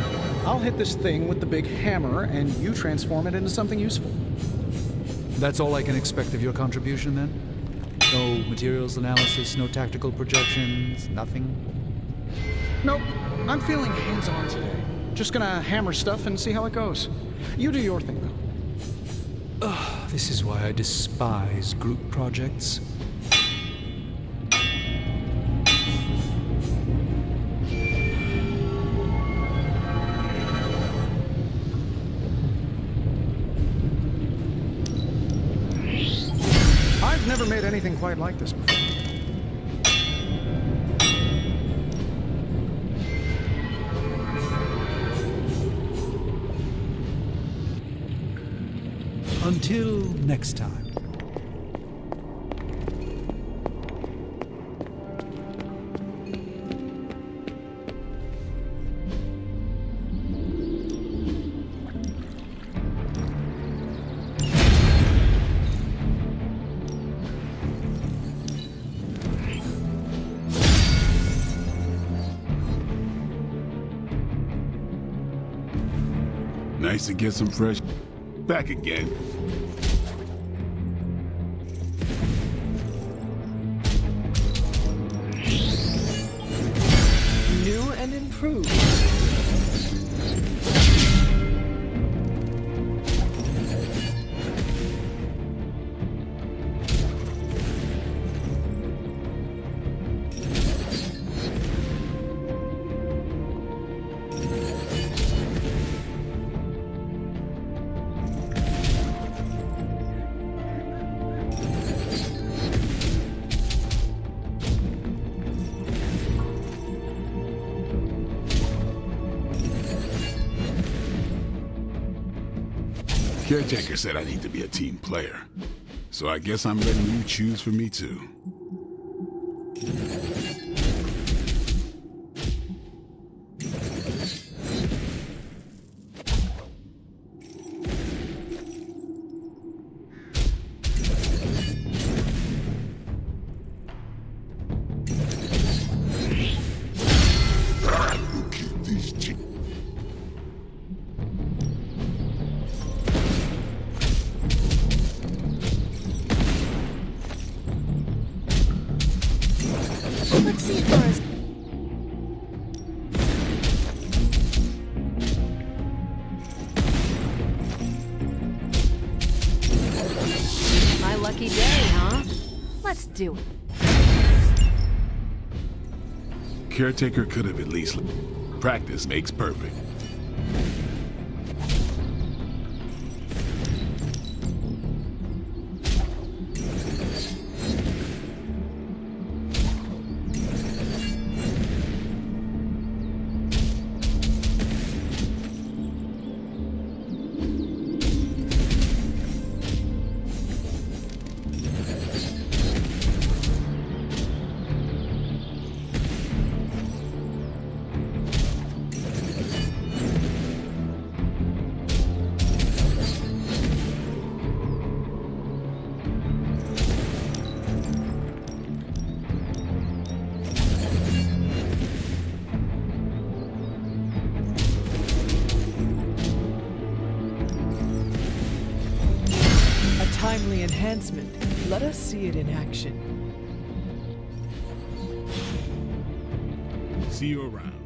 I'll hit this thing with the big hammer, and you transform it into something useful. That's all I can expect of your contribution, then? No materials analysis, no tactical projections, nothing? Nope. I'm feeling hands-on today. Just gonna hammer stuff and see how it goes. You do your thing, though. Ugh, this is why I despise group projects. I've never made anything quite like this before. Until next time. Nice to get some fresh back again. New and improved. Caretaker said I need to be a team player. So I guess I'm letting you choose for me too. Let's see if Laura's... My lucky day, huh? Let's do it. Caretaker could have at least... Practice makes perfect. memory enhancement. Let us see it in action. See you around.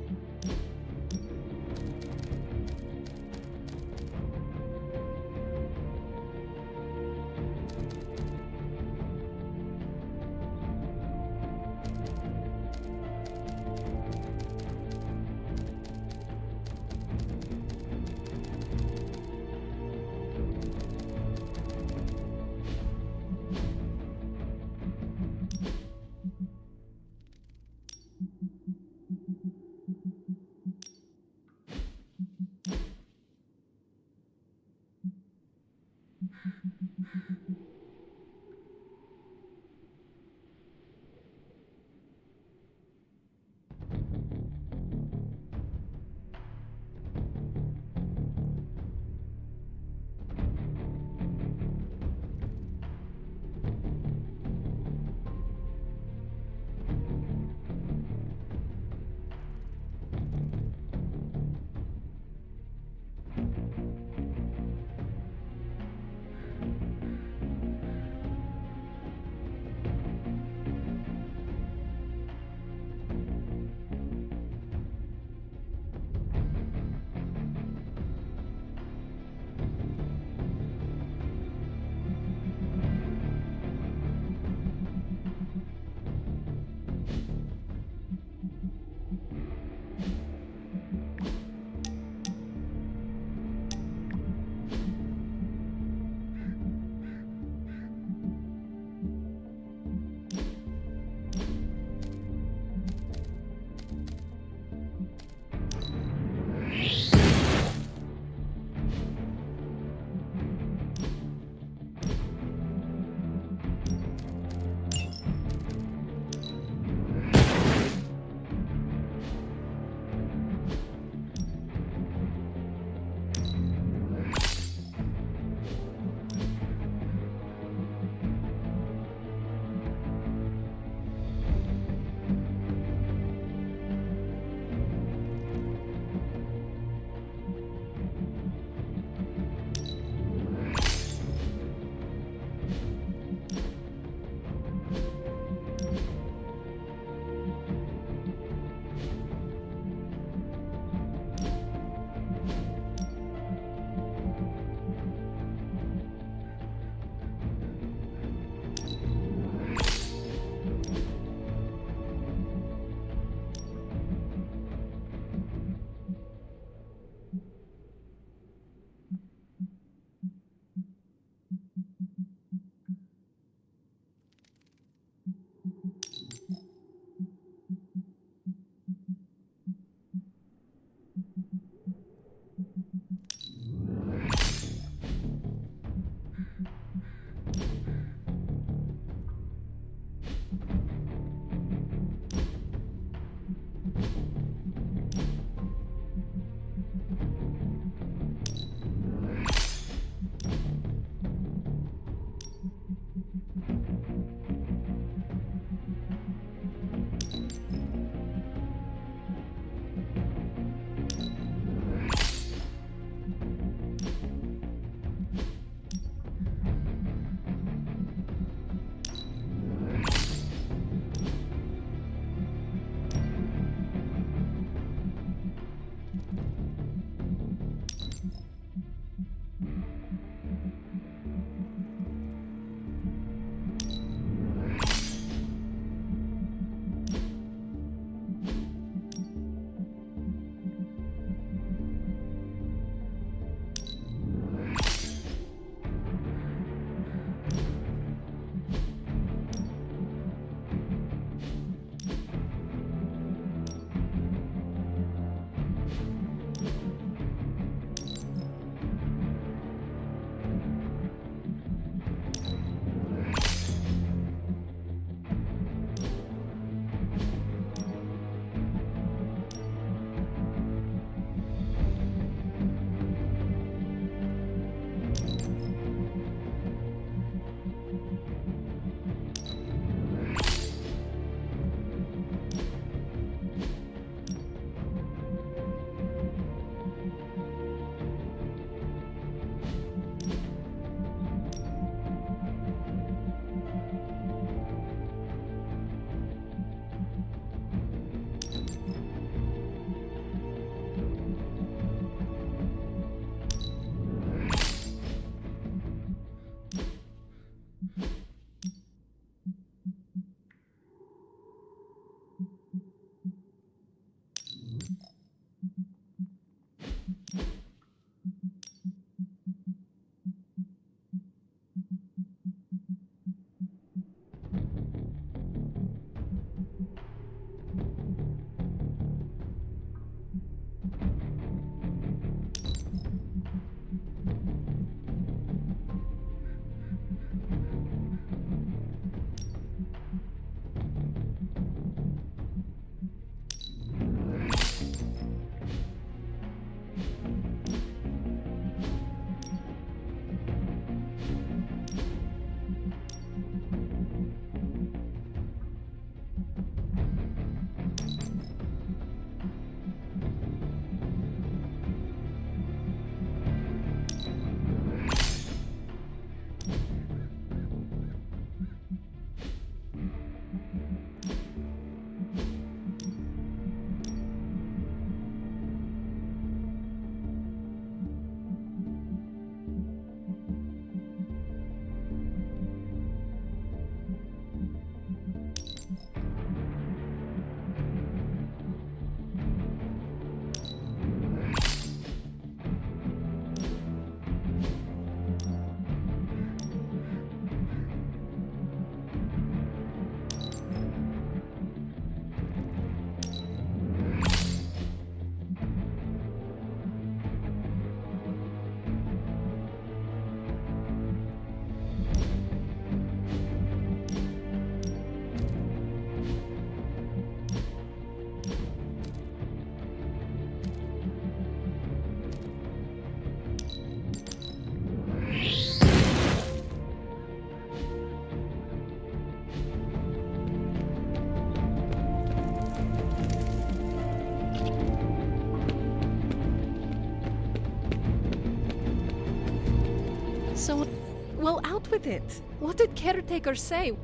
So, well, out with it. What did Caretaker say?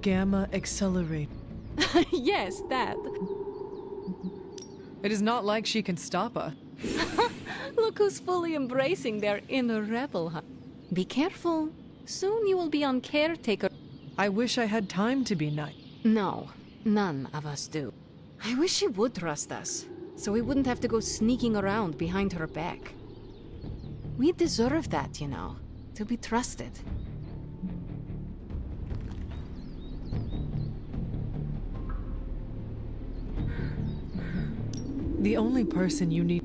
Gamma Accelerate. Yes, that. It is not like she can stop us. Look who's fully embracing their inner rebel, huh? Be careful. Soon you will be on Caretaker. I wish I had time to be nice. No, none of us do. I wish she would trust us, so we wouldn't have to go sneaking around behind her back. We deserve that, you know, to be trusted. The only person you need...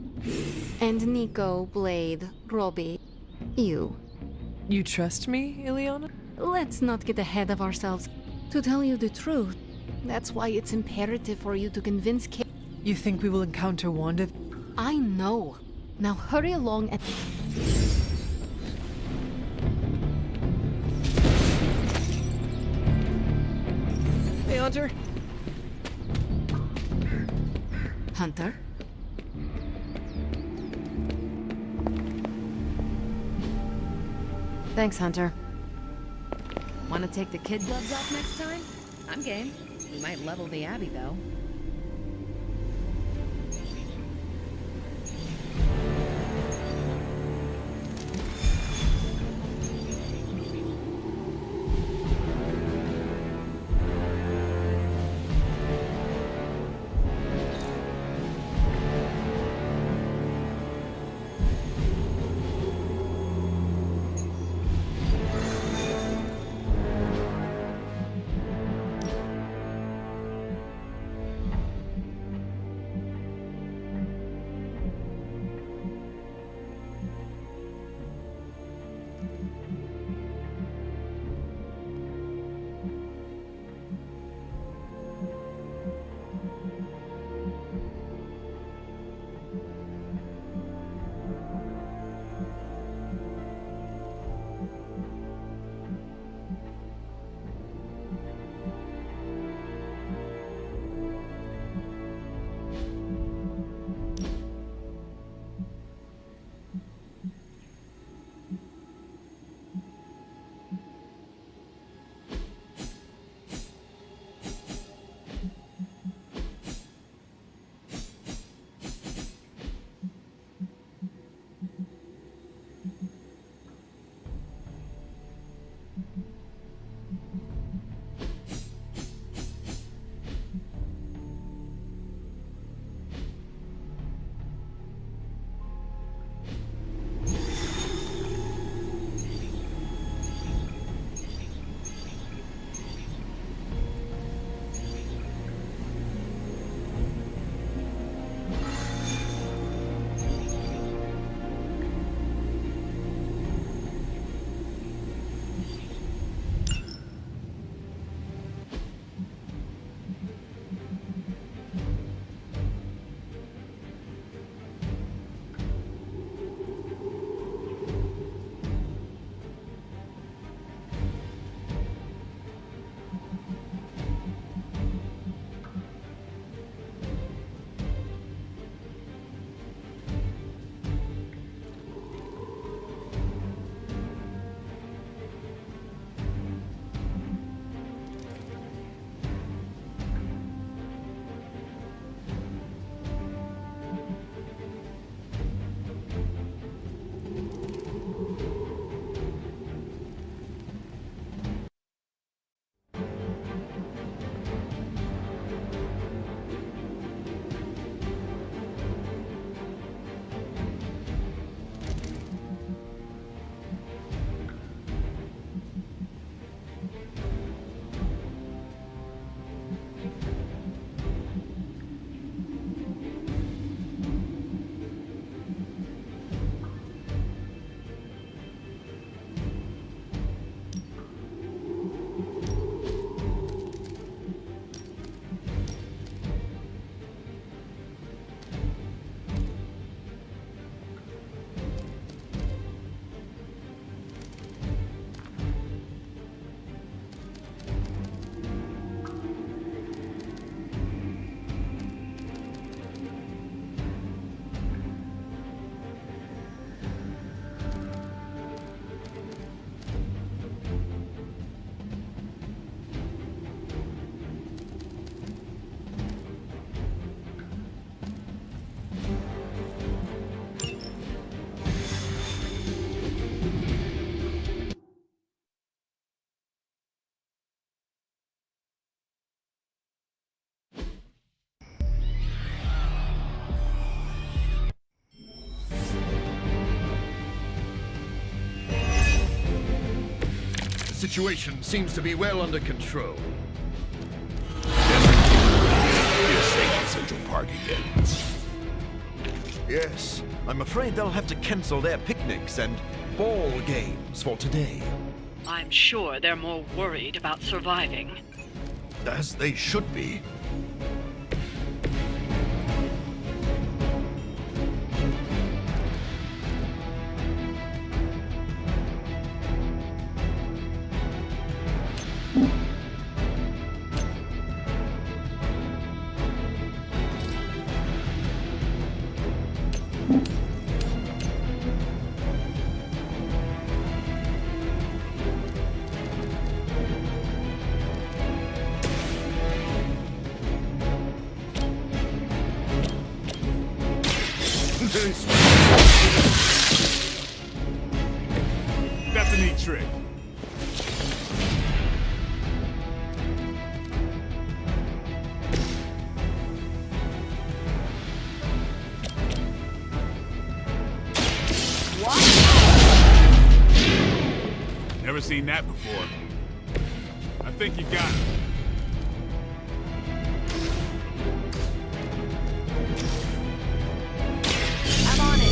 And Nico, Blade, Robbie, you. You trust me, Ileana? Let's not get ahead of ourselves. To tell you the truth, that's why it's imperative for you to convince Kate. You think we will encounter Wanda? I know. Now hurry along and... Hey, Hunter. Hunter? Thanks, Hunter. Want to take the kid gloves off next time? I'm game. We might level the Abbey, though. situation seems to be well under control. You're safe in Central Park again. Yes, I'm afraid they'll have to cancel their picnics and ball games for today. I'm sure they're more worried about surviving. As they should be. That's a neat trick. Never seen that before. I think you got it. I'm on it.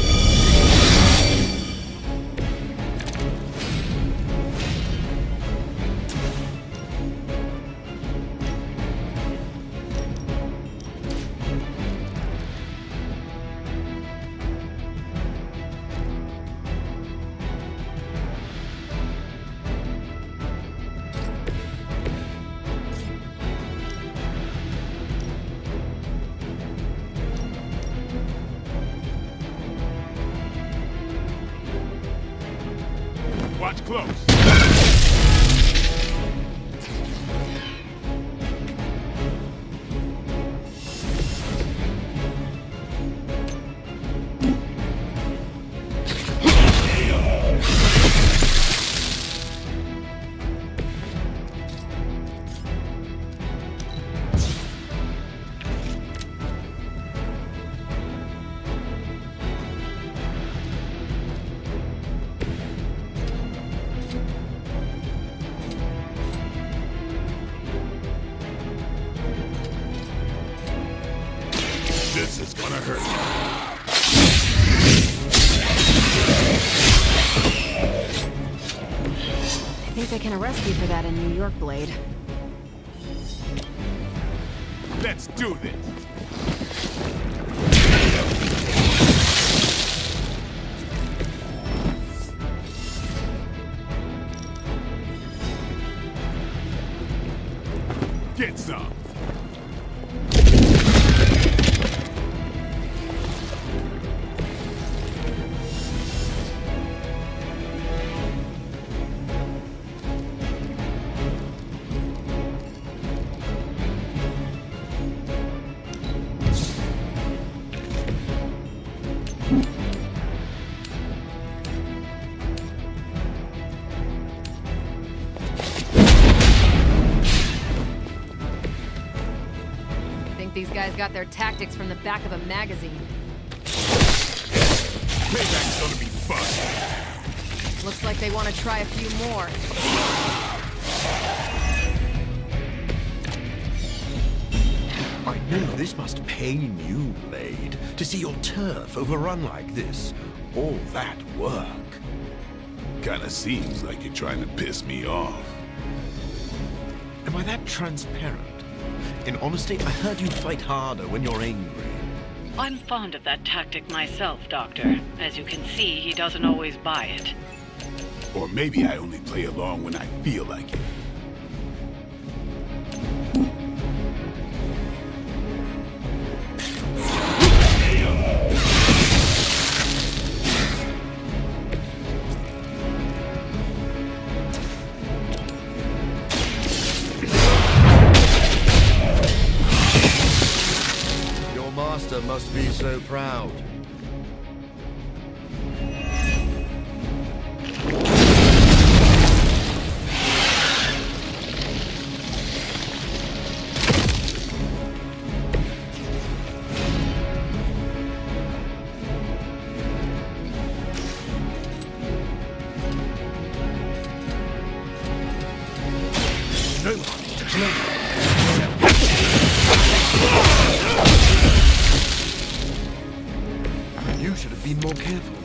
Watch close. This is gonna hurt. I think they can arrest you for that in New York, Blade. Let's do this. Get some. These guys got their tactics from the back of a magazine. Payback's gonna be fun. Looks like they want to try a few more. I know this must pain you, Blade, to see your turf overrun like this. All that work. Kinda seems like you're trying to piss me off. Am I that transparent? In honesty, I heard you fight harder when you're angry. I'm fond of that tactic myself, Doctor. As you can see, he doesn't always buy it. Or maybe I only play along when I feel like it. Must be so proud. should have been more careful.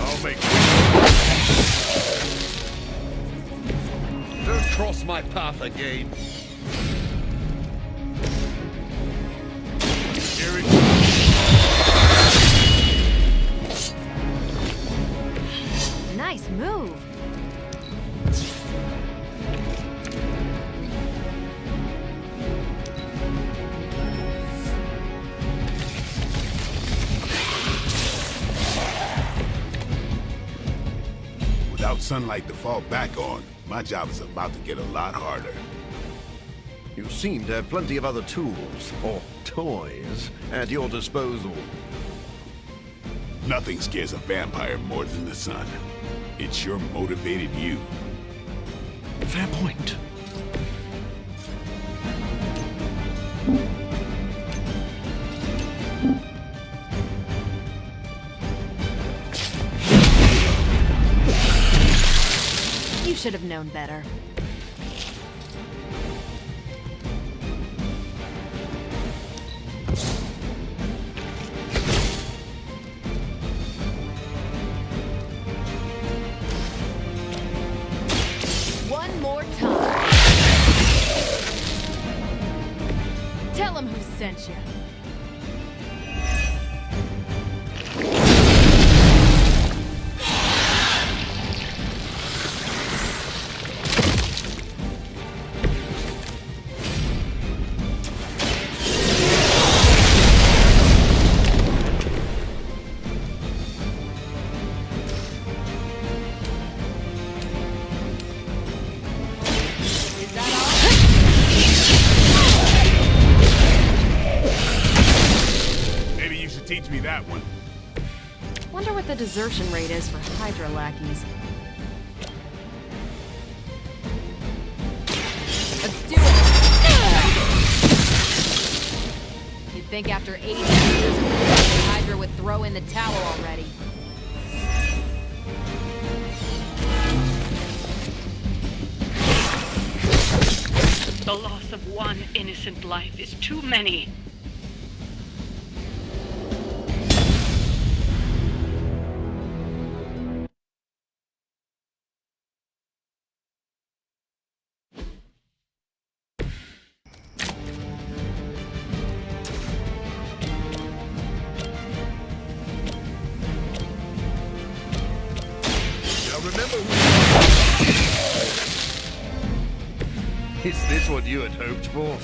I'll make Don't cross my path again. Here it Nice move. Without sunlight to fall back on, my job is about to get a lot harder. You seem to have plenty of other tools, or toys, at your disposal. Nothing scares a vampire more than the sun. It sure motivated you. Fair point. You should have known better. One more time. Tell him who sent you. Teach me that one. Wonder what the desertion rate is for Hydra lackeys. Let's do it! You'd think after 80 years of work, Hydra would throw in the towel already. The loss of one innocent life is too many. Is this what you had hoped for?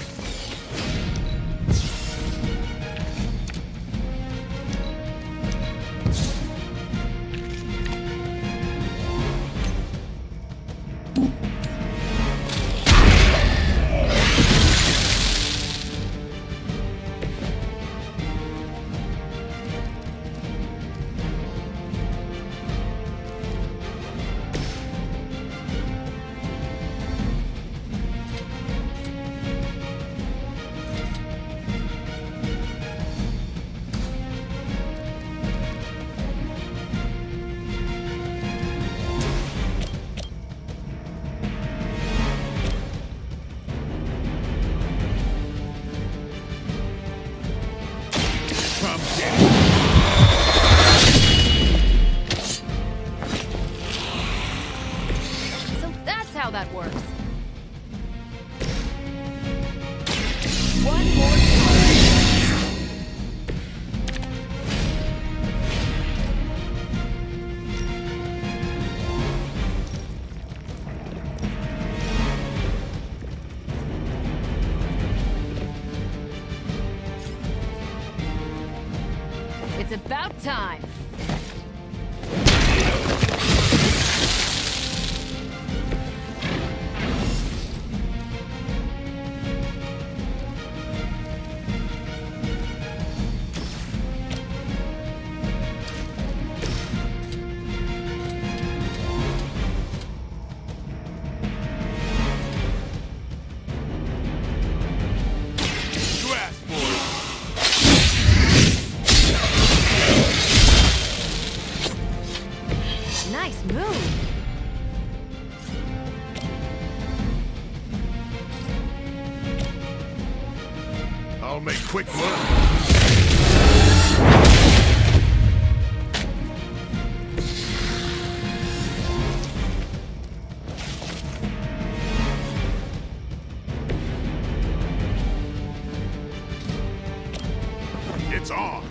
So that's how that works. One more It's about time. Nice move. make quick work. It's on.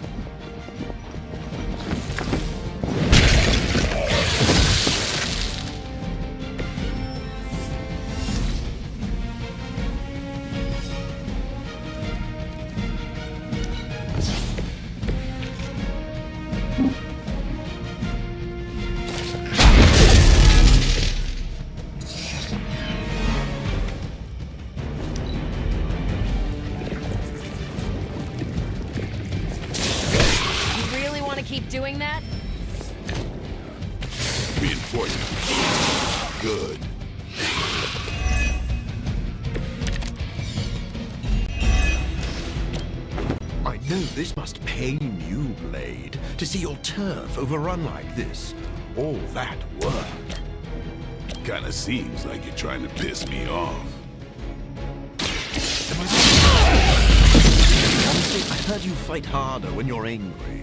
Keep doing that? Reinforcement. Good. I know this must pain you, Blade, to see your turf overrun like this. All that work. Kinda seems like you're trying to piss me off. Honestly, I heard you fight harder when you're angry.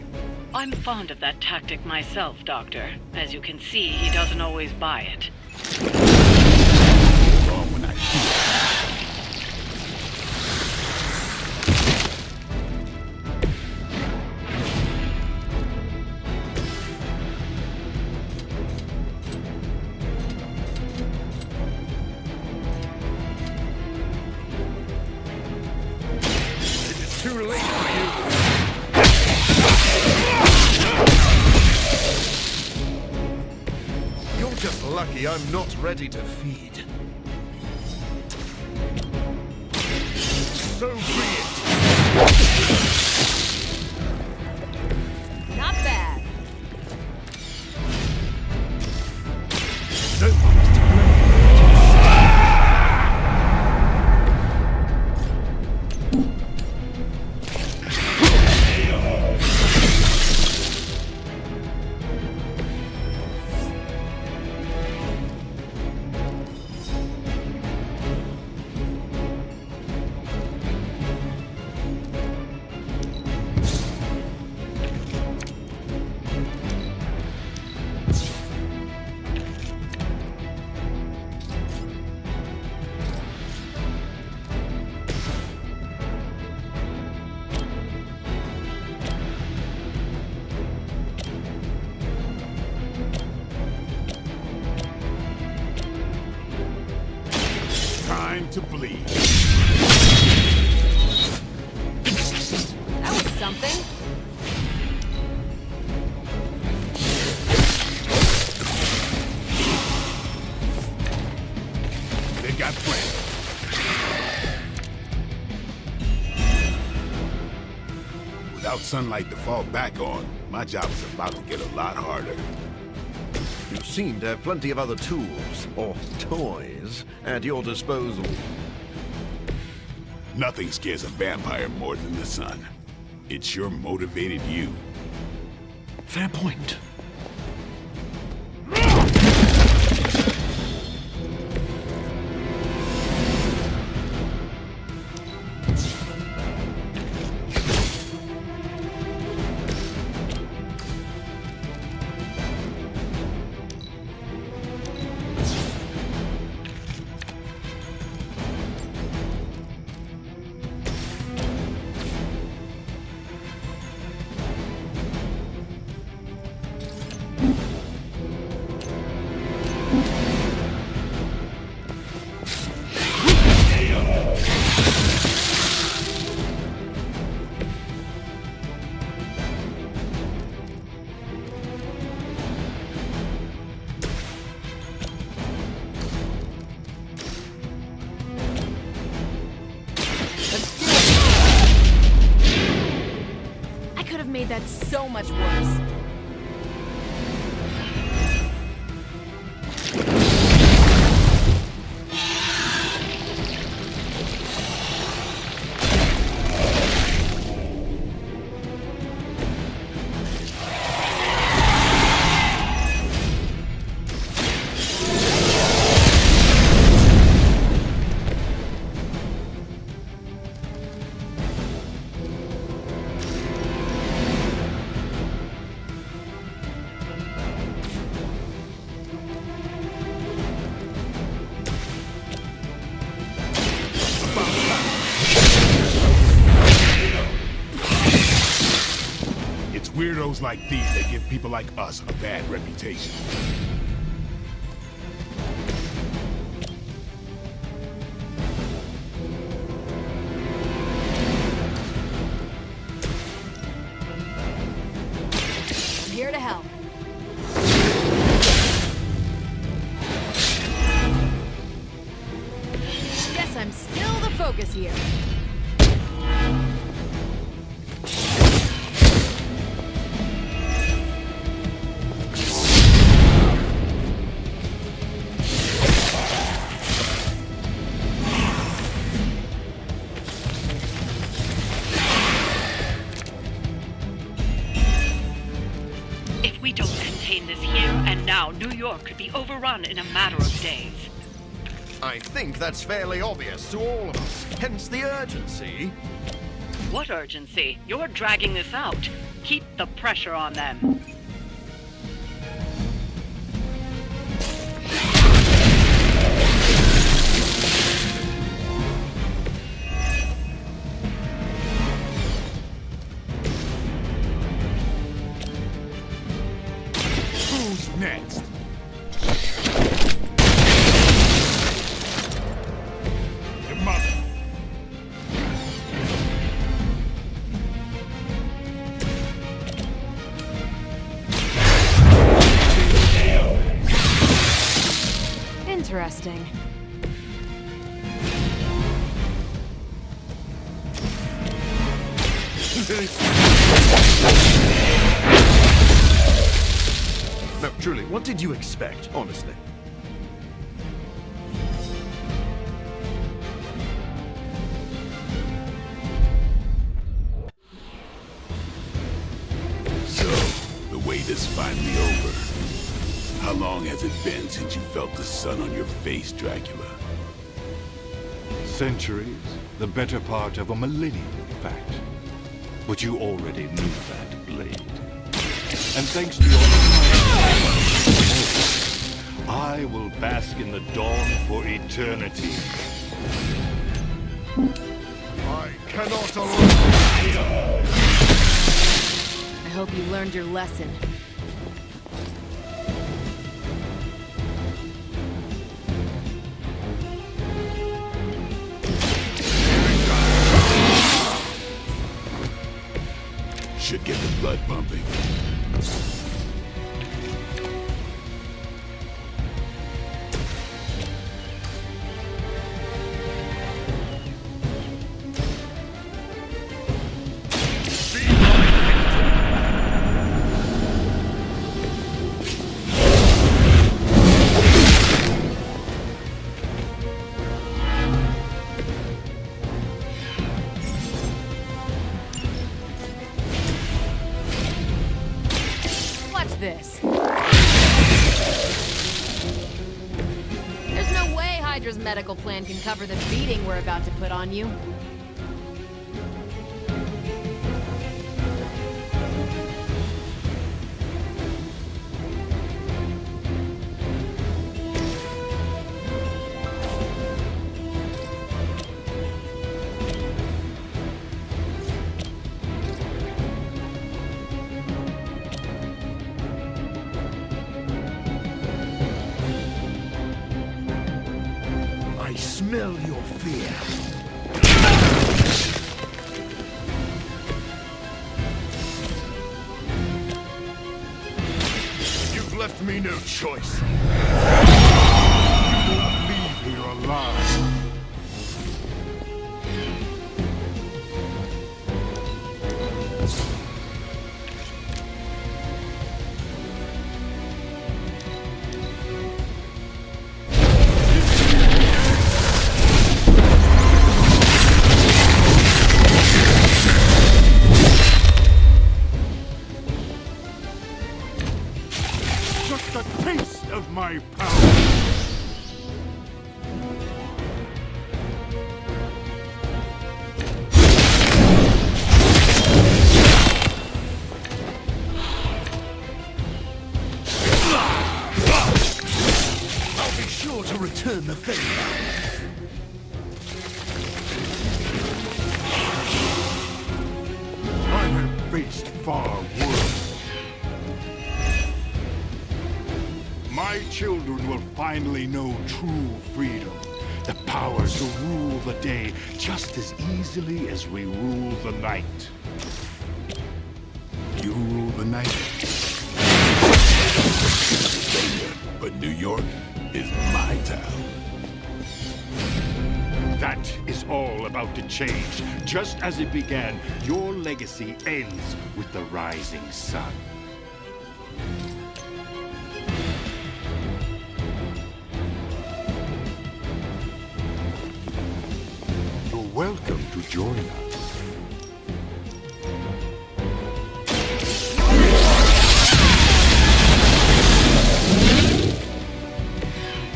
I'm fond of that tactic myself, Doctor. As you can see, he doesn't always buy it. Wrong when I It's too late for you. You're just lucky I'm not ready to feed. So be it. Not bad. No one's to blame. Time to bleed. That was something. They got friends. Without sunlight to fall back on, my job is about to get a lot harder. You seem to have plenty of other tools, or toys, at your disposal. Nothing scares a vampire more than the sun. It sure motivated you. Fair point. Made that so much worse. weirdos like these that give people like us a bad reputation. I'm here to help. Guess I'm still the focus here. If we don't contain this here and now, New York could be overrun in a matter of days. I think that's fairly obvious to all of us, hence the urgency. What urgency? You're dragging this out. Keep the pressure on them. Who's next? Your mother. Interesting. No, truly, what did you expect, honestly? So, the wait is finally over. How long has it been since you felt the sun on your face, Dracula? Centuries. The better part of a millennium, in fact. But you already knew that, Blade. And thanks to your I will bask in the dawn for eternity. I cannot allow. I hope you learned your lesson. Should get the blood pumping. This. There's no way Hydra's medical plan can cover the beating we're about to put on you. I smell your fear. You've left me no choice. You won't leave here alive. Just a taste of my power. I'll be sure to return the favor. I have faced far worse. my children will finally know true freedom. The power to rule the day just as easily as we rule the night. You rule the night. But New York is my town. That is all about to change. Just as it began, your legacy ends with the rising sun. You're welcome to join us.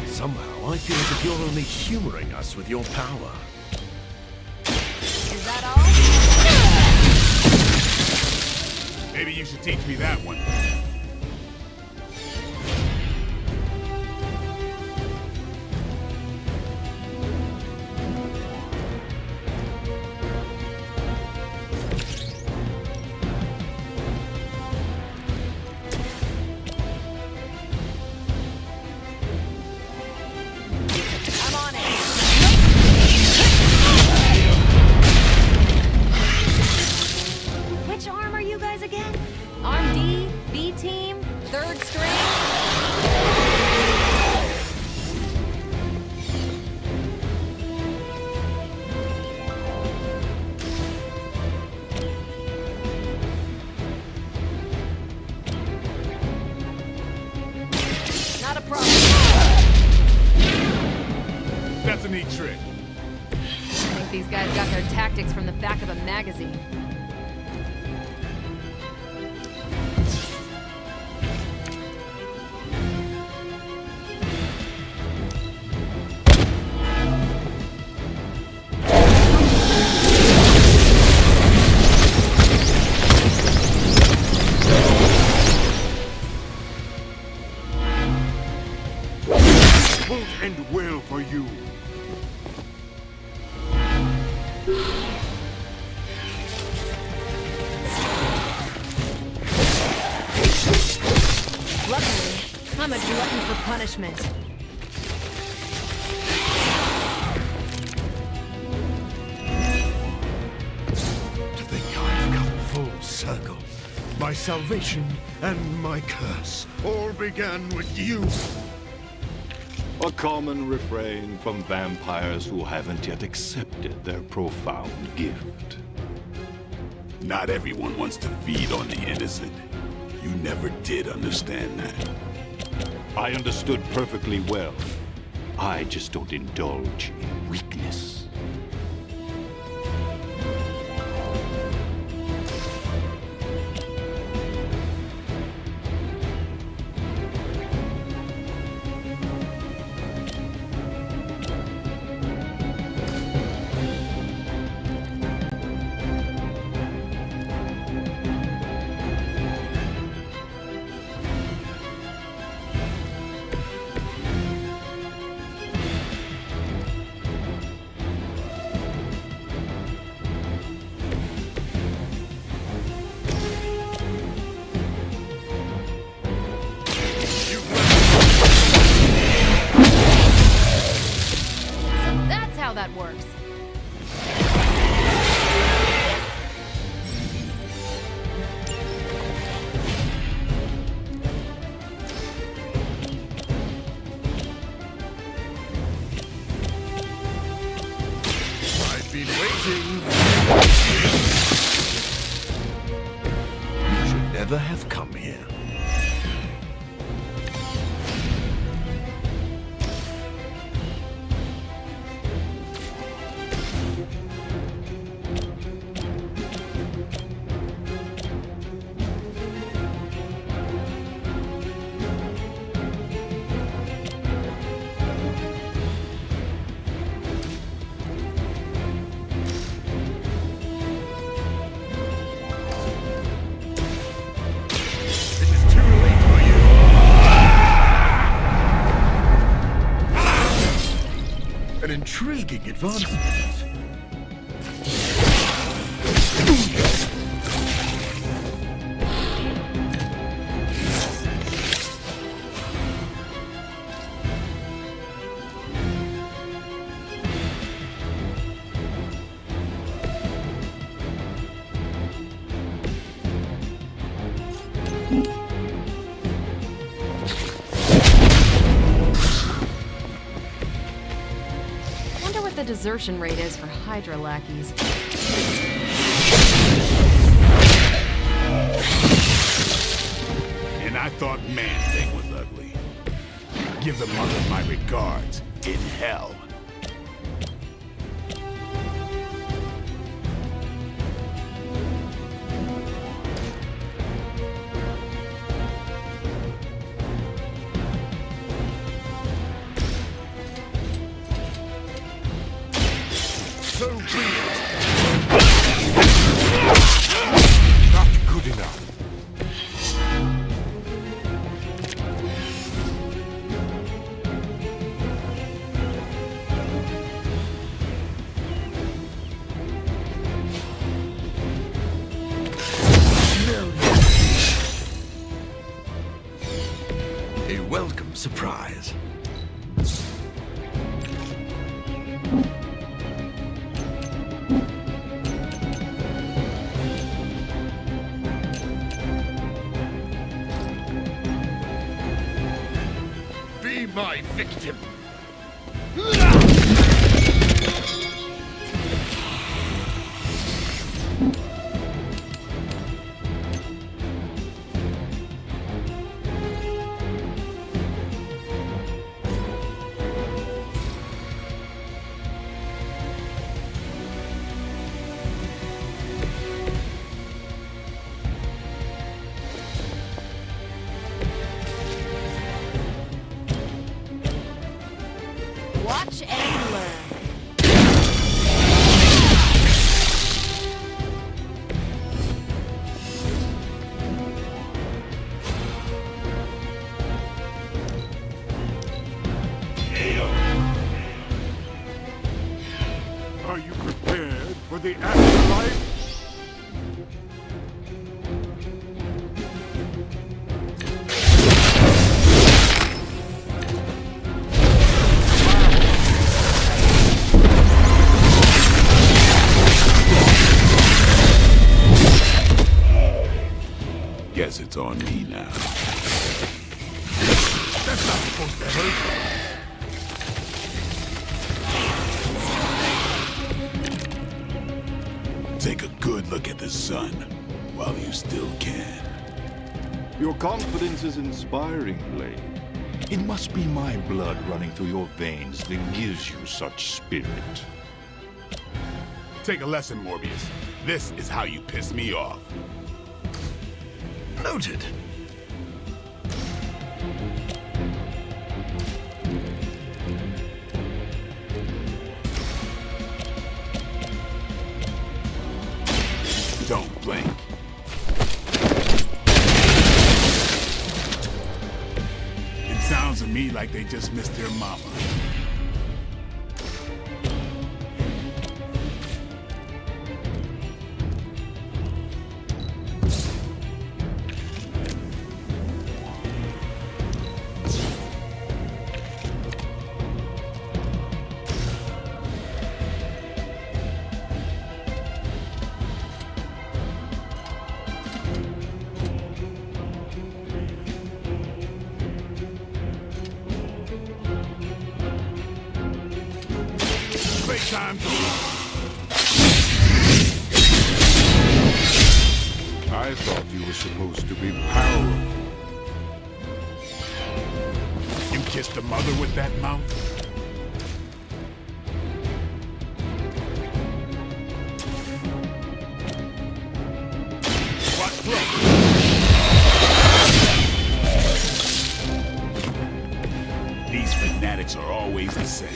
Somehow, I feel as if you're only humoring us with your power. Is that all? Maybe you should teach me that one. Which arm are you guys again? Arm D, B team, third string? Not a problem. That's a neat trick. I think these guys got their tactics from the back of a magazine. Won't end well for you. Luckily, I'm a glutton for punishment. To think I've come full circle. My salvation and my curse all began with you. A common refrain from vampires who haven't yet accepted their profound gift. Not everyone wants to feed on the innocent. You never did understand that. I understood perfectly well. I just don't indulge in weakness. That's how that works. I've been waiting. You should never have come here. An intriguing advancement. the desertion rate is for Hydra lackeys. And I thought Man-Thing was ugly. Give the mother my regards in hell. So be it. Not good enough. A welcome surprise. Be my victim. Watch and learn. Are you prepared for the afterlife? Guess it's on me now. That's not supposed to hurt. Take a good look at the sun while you still can. Your confidence is inspiring, Blade. It must be my blood running through your veins that gives you such spirit. Take a lesson, Morbius. This is how you piss me off. Noted. Don't blink. It sounds to me like they just missed their mama. Time to I thought you were supposed to be powerful. You kissed a mother with that mouth? Watch close. These fanatics are always the same.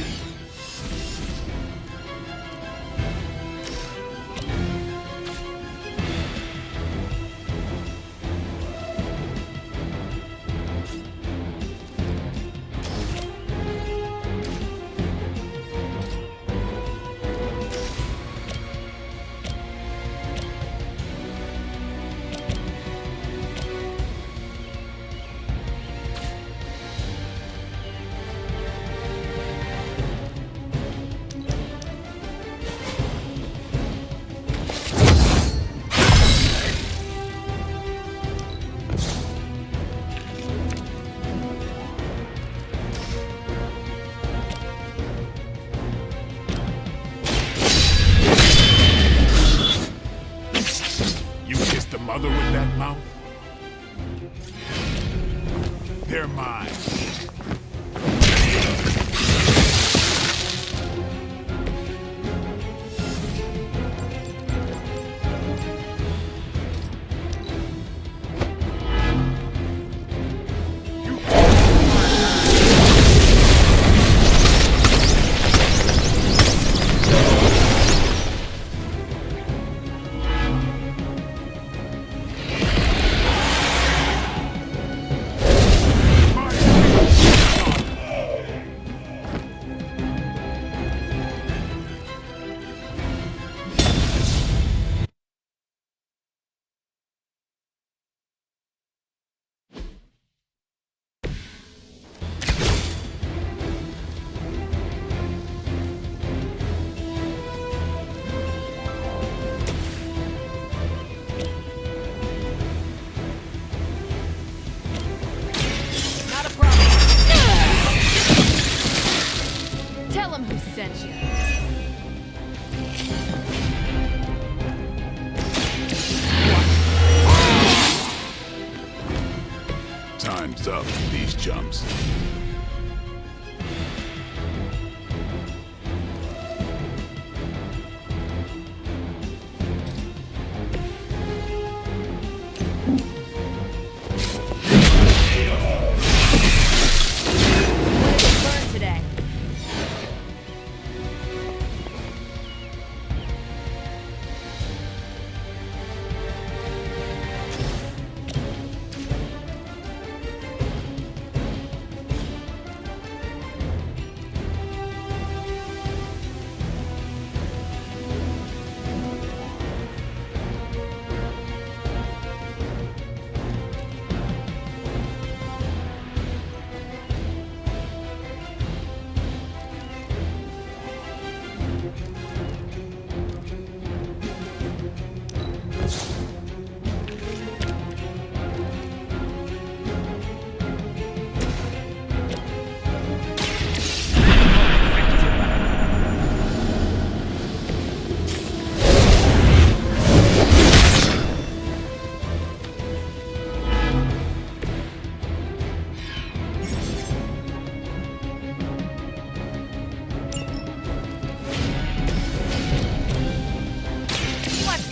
that mouth? They're mine. Tell him who sent you. Time's up for these chumps.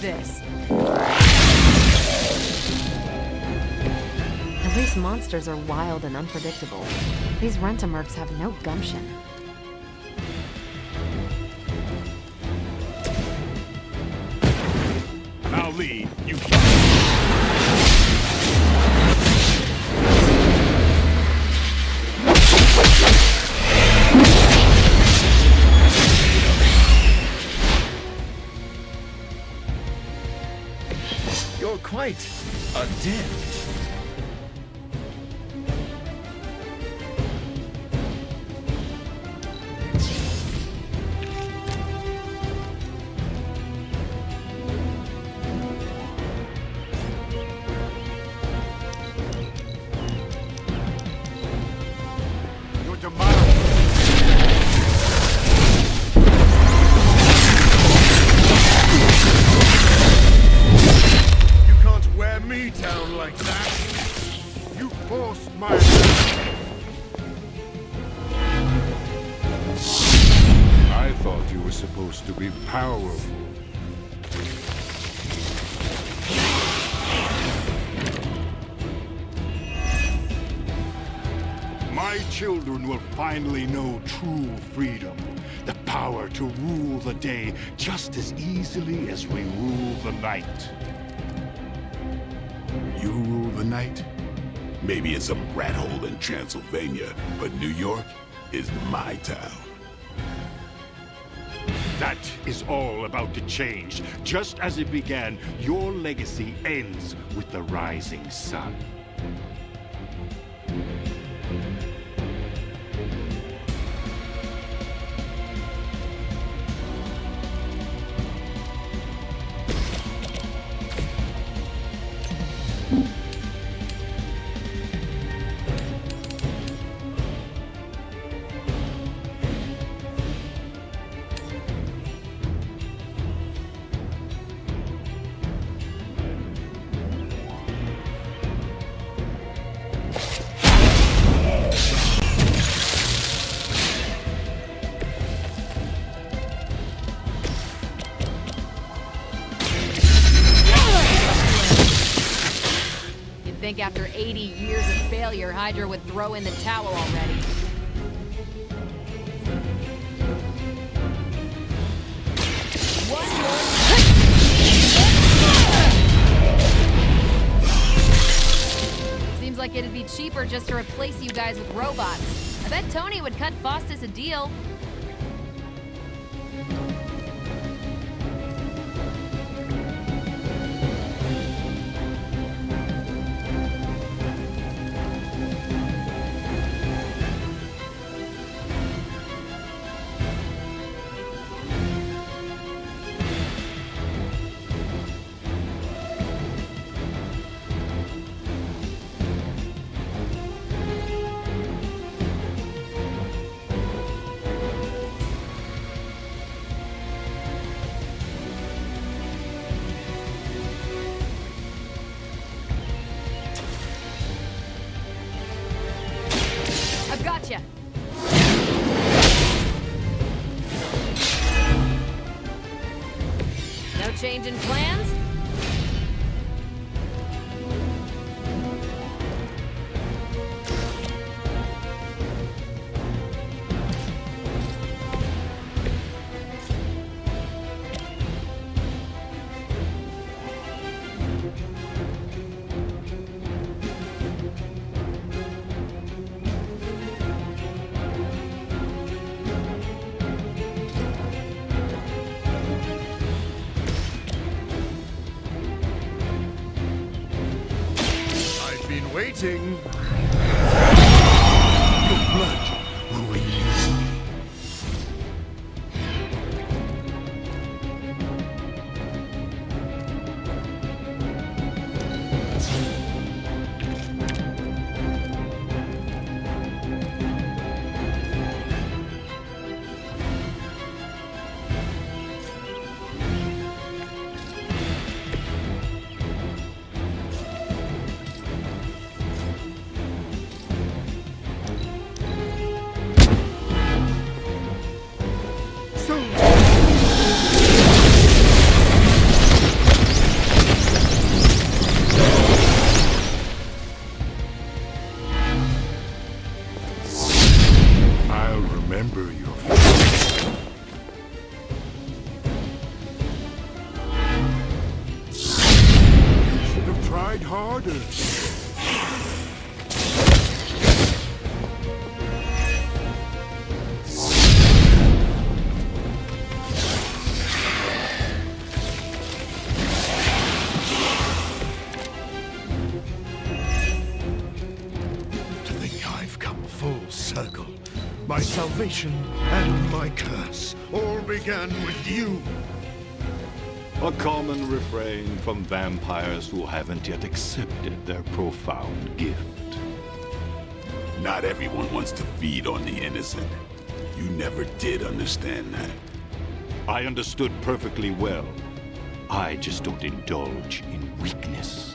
This. At least monsters are wild and unpredictable. These Rent-A-Mercs have no gumption. I'll lead. You You're quite adept. Your demise. Wear me down like that. You forced my... I thought you were supposed to be powerful. My children will finally know true freedom. The power to rule the day just as easily as we rule the night. You rule the night? Maybe in some rat hole in Transylvania, but New York is my town. That is all about to change. Just as it began, your legacy ends with the rising sun. think after 80 years of failure, Hydra would throw in the towel already. One more. Seems like it'd be cheaper just to replace you guys with robots. I bet Tony would cut Faustus a deal. Gotcha. No change in plans? Waiting. Your blood will release me. My salvation and my curse all began with you. A common refrain from vampires who haven't yet accepted their profound gift. Not everyone wants to feed on the innocent. You never did understand that. I understood perfectly well. I just don't indulge in weakness.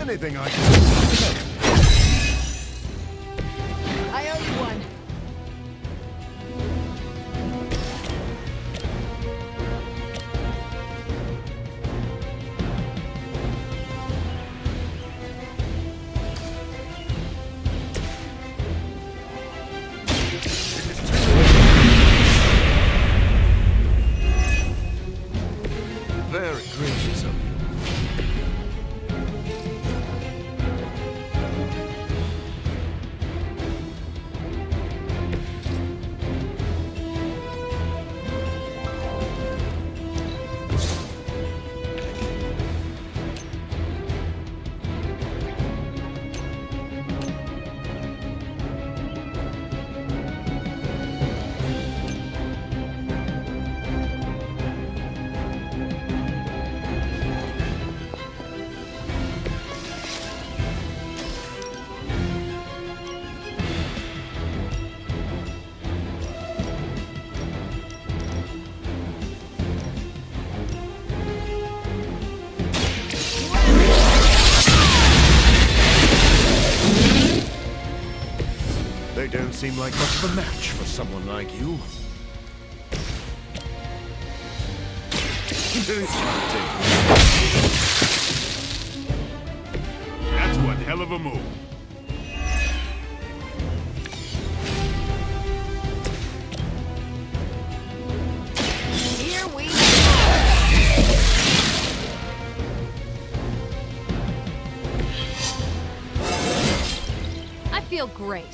Anything I can do. I owe you one. Very gracious of you. seem like much of a match for someone like you. That's one hell of a move. Here we go. I feel great.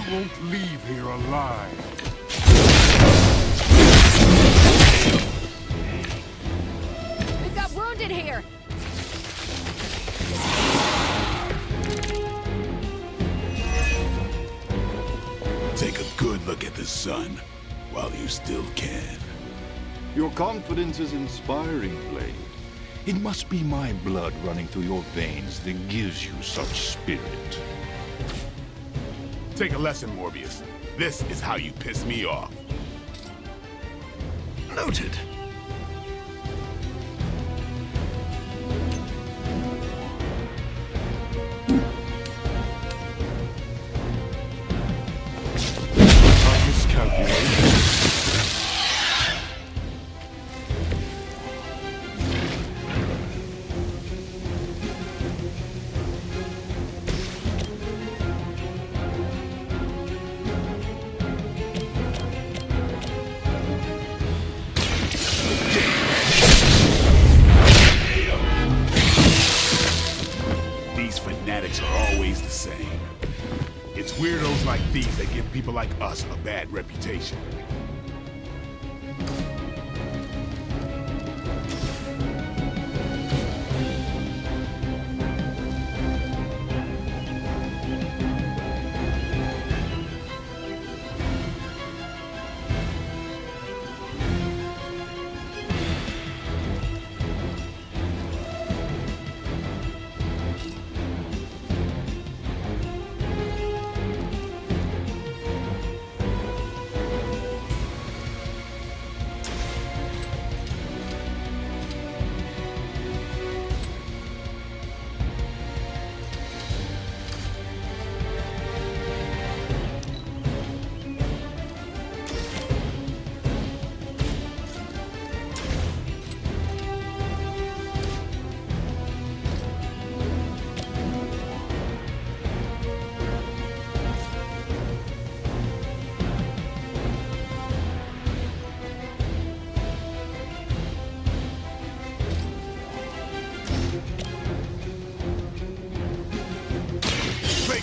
Won't leave here alive. We've got wounded here. Take a good look at the sun while you still can. Your confidence is inspiring, Blade. It must be my blood running through your veins that gives you such spirit. Take a lesson, Morbius. This is how you piss me off. Noted. I miscalculated. Fanatics are always the same. It's weirdos like these that give people like us a bad reputation.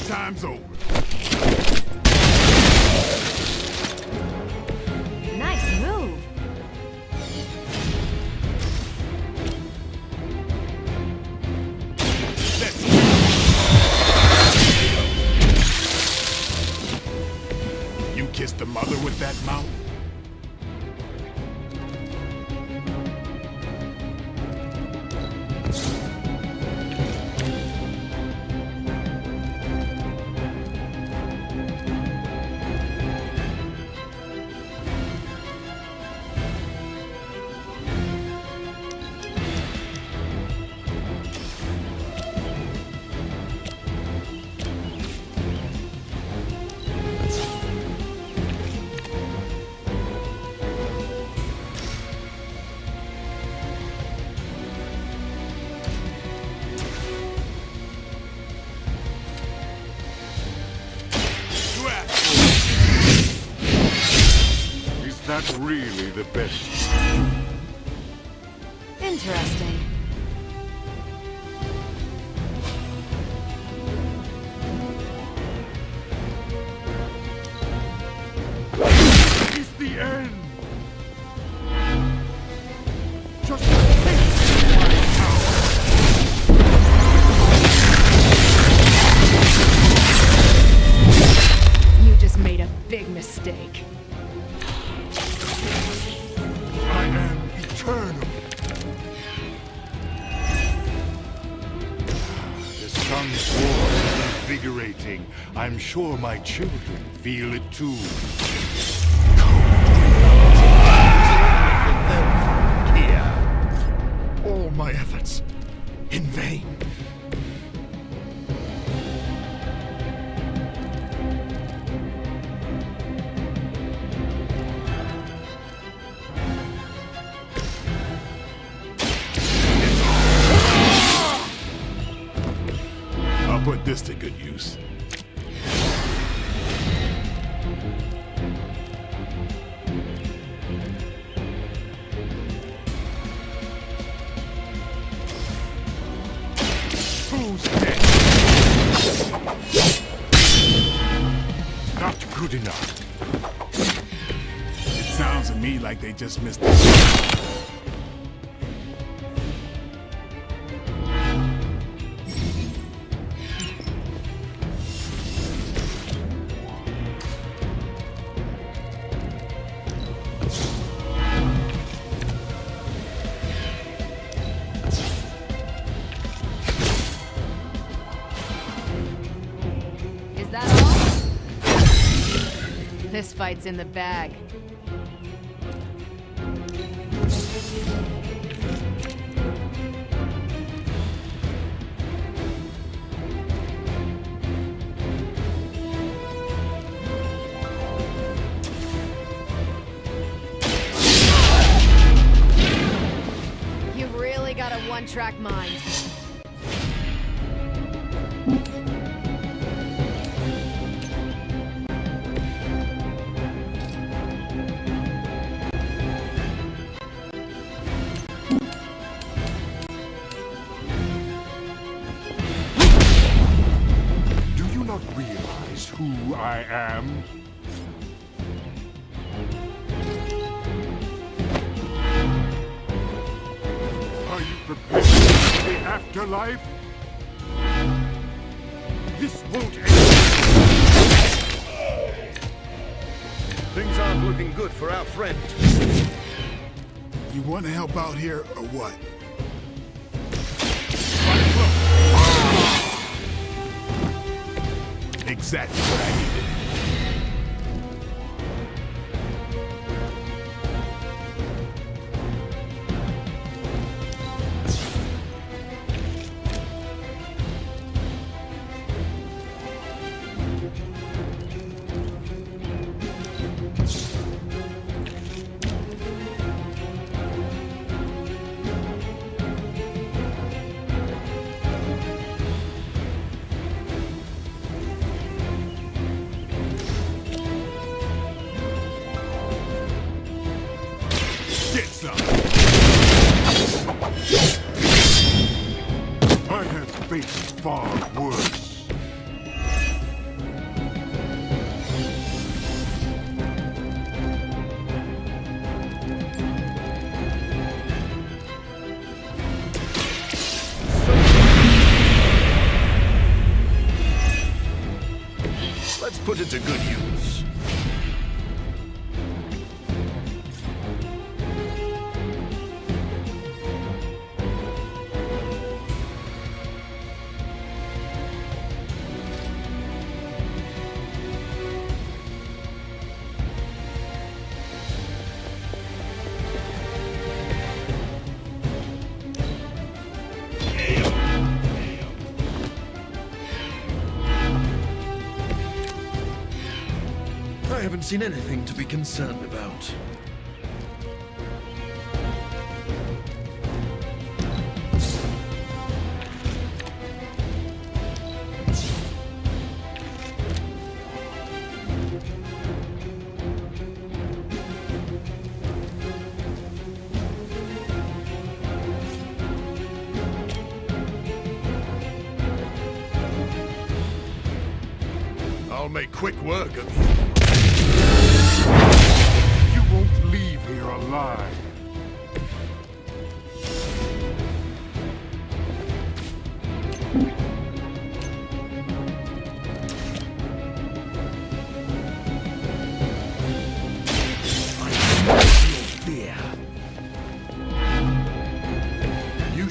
Time's over. Nice move. You kissed the mother with that mouth? That's really the best. Interesting. It's the end. You just made a big mistake. I am eternal. The sun's warm and invigorating. I'm sure my children feel it too. Here. All my efforts in vain. I'll put this to good use. Who's next? Not good enough. It sounds to me like they just missed it. Is that all? This fight's in the bag. You've really got a one-track mind. Do you not realize who I am? Are you prepared for the afterlife? This won't end. Things aren't looking good for our friend. You want to help out here or what? Exactly what I needed. Get some. I have faced far worse. Let's put it to good use. I haven't seen anything to be concerned about. I'll make quick work of you. You won't leave here alive.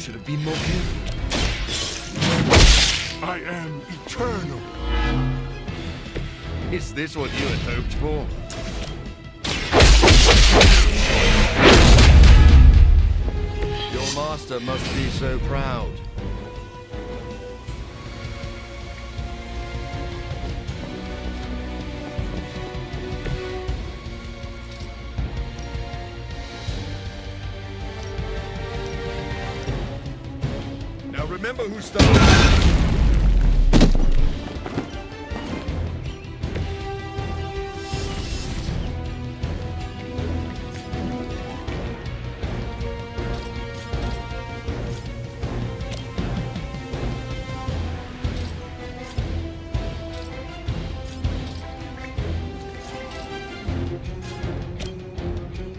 should have been more careful. I am eternal. Is this what you had hoped for? Your master must be so proud. Now remember who started.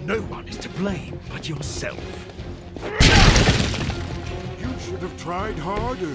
No one is to blame but yourself. You should have tried harder.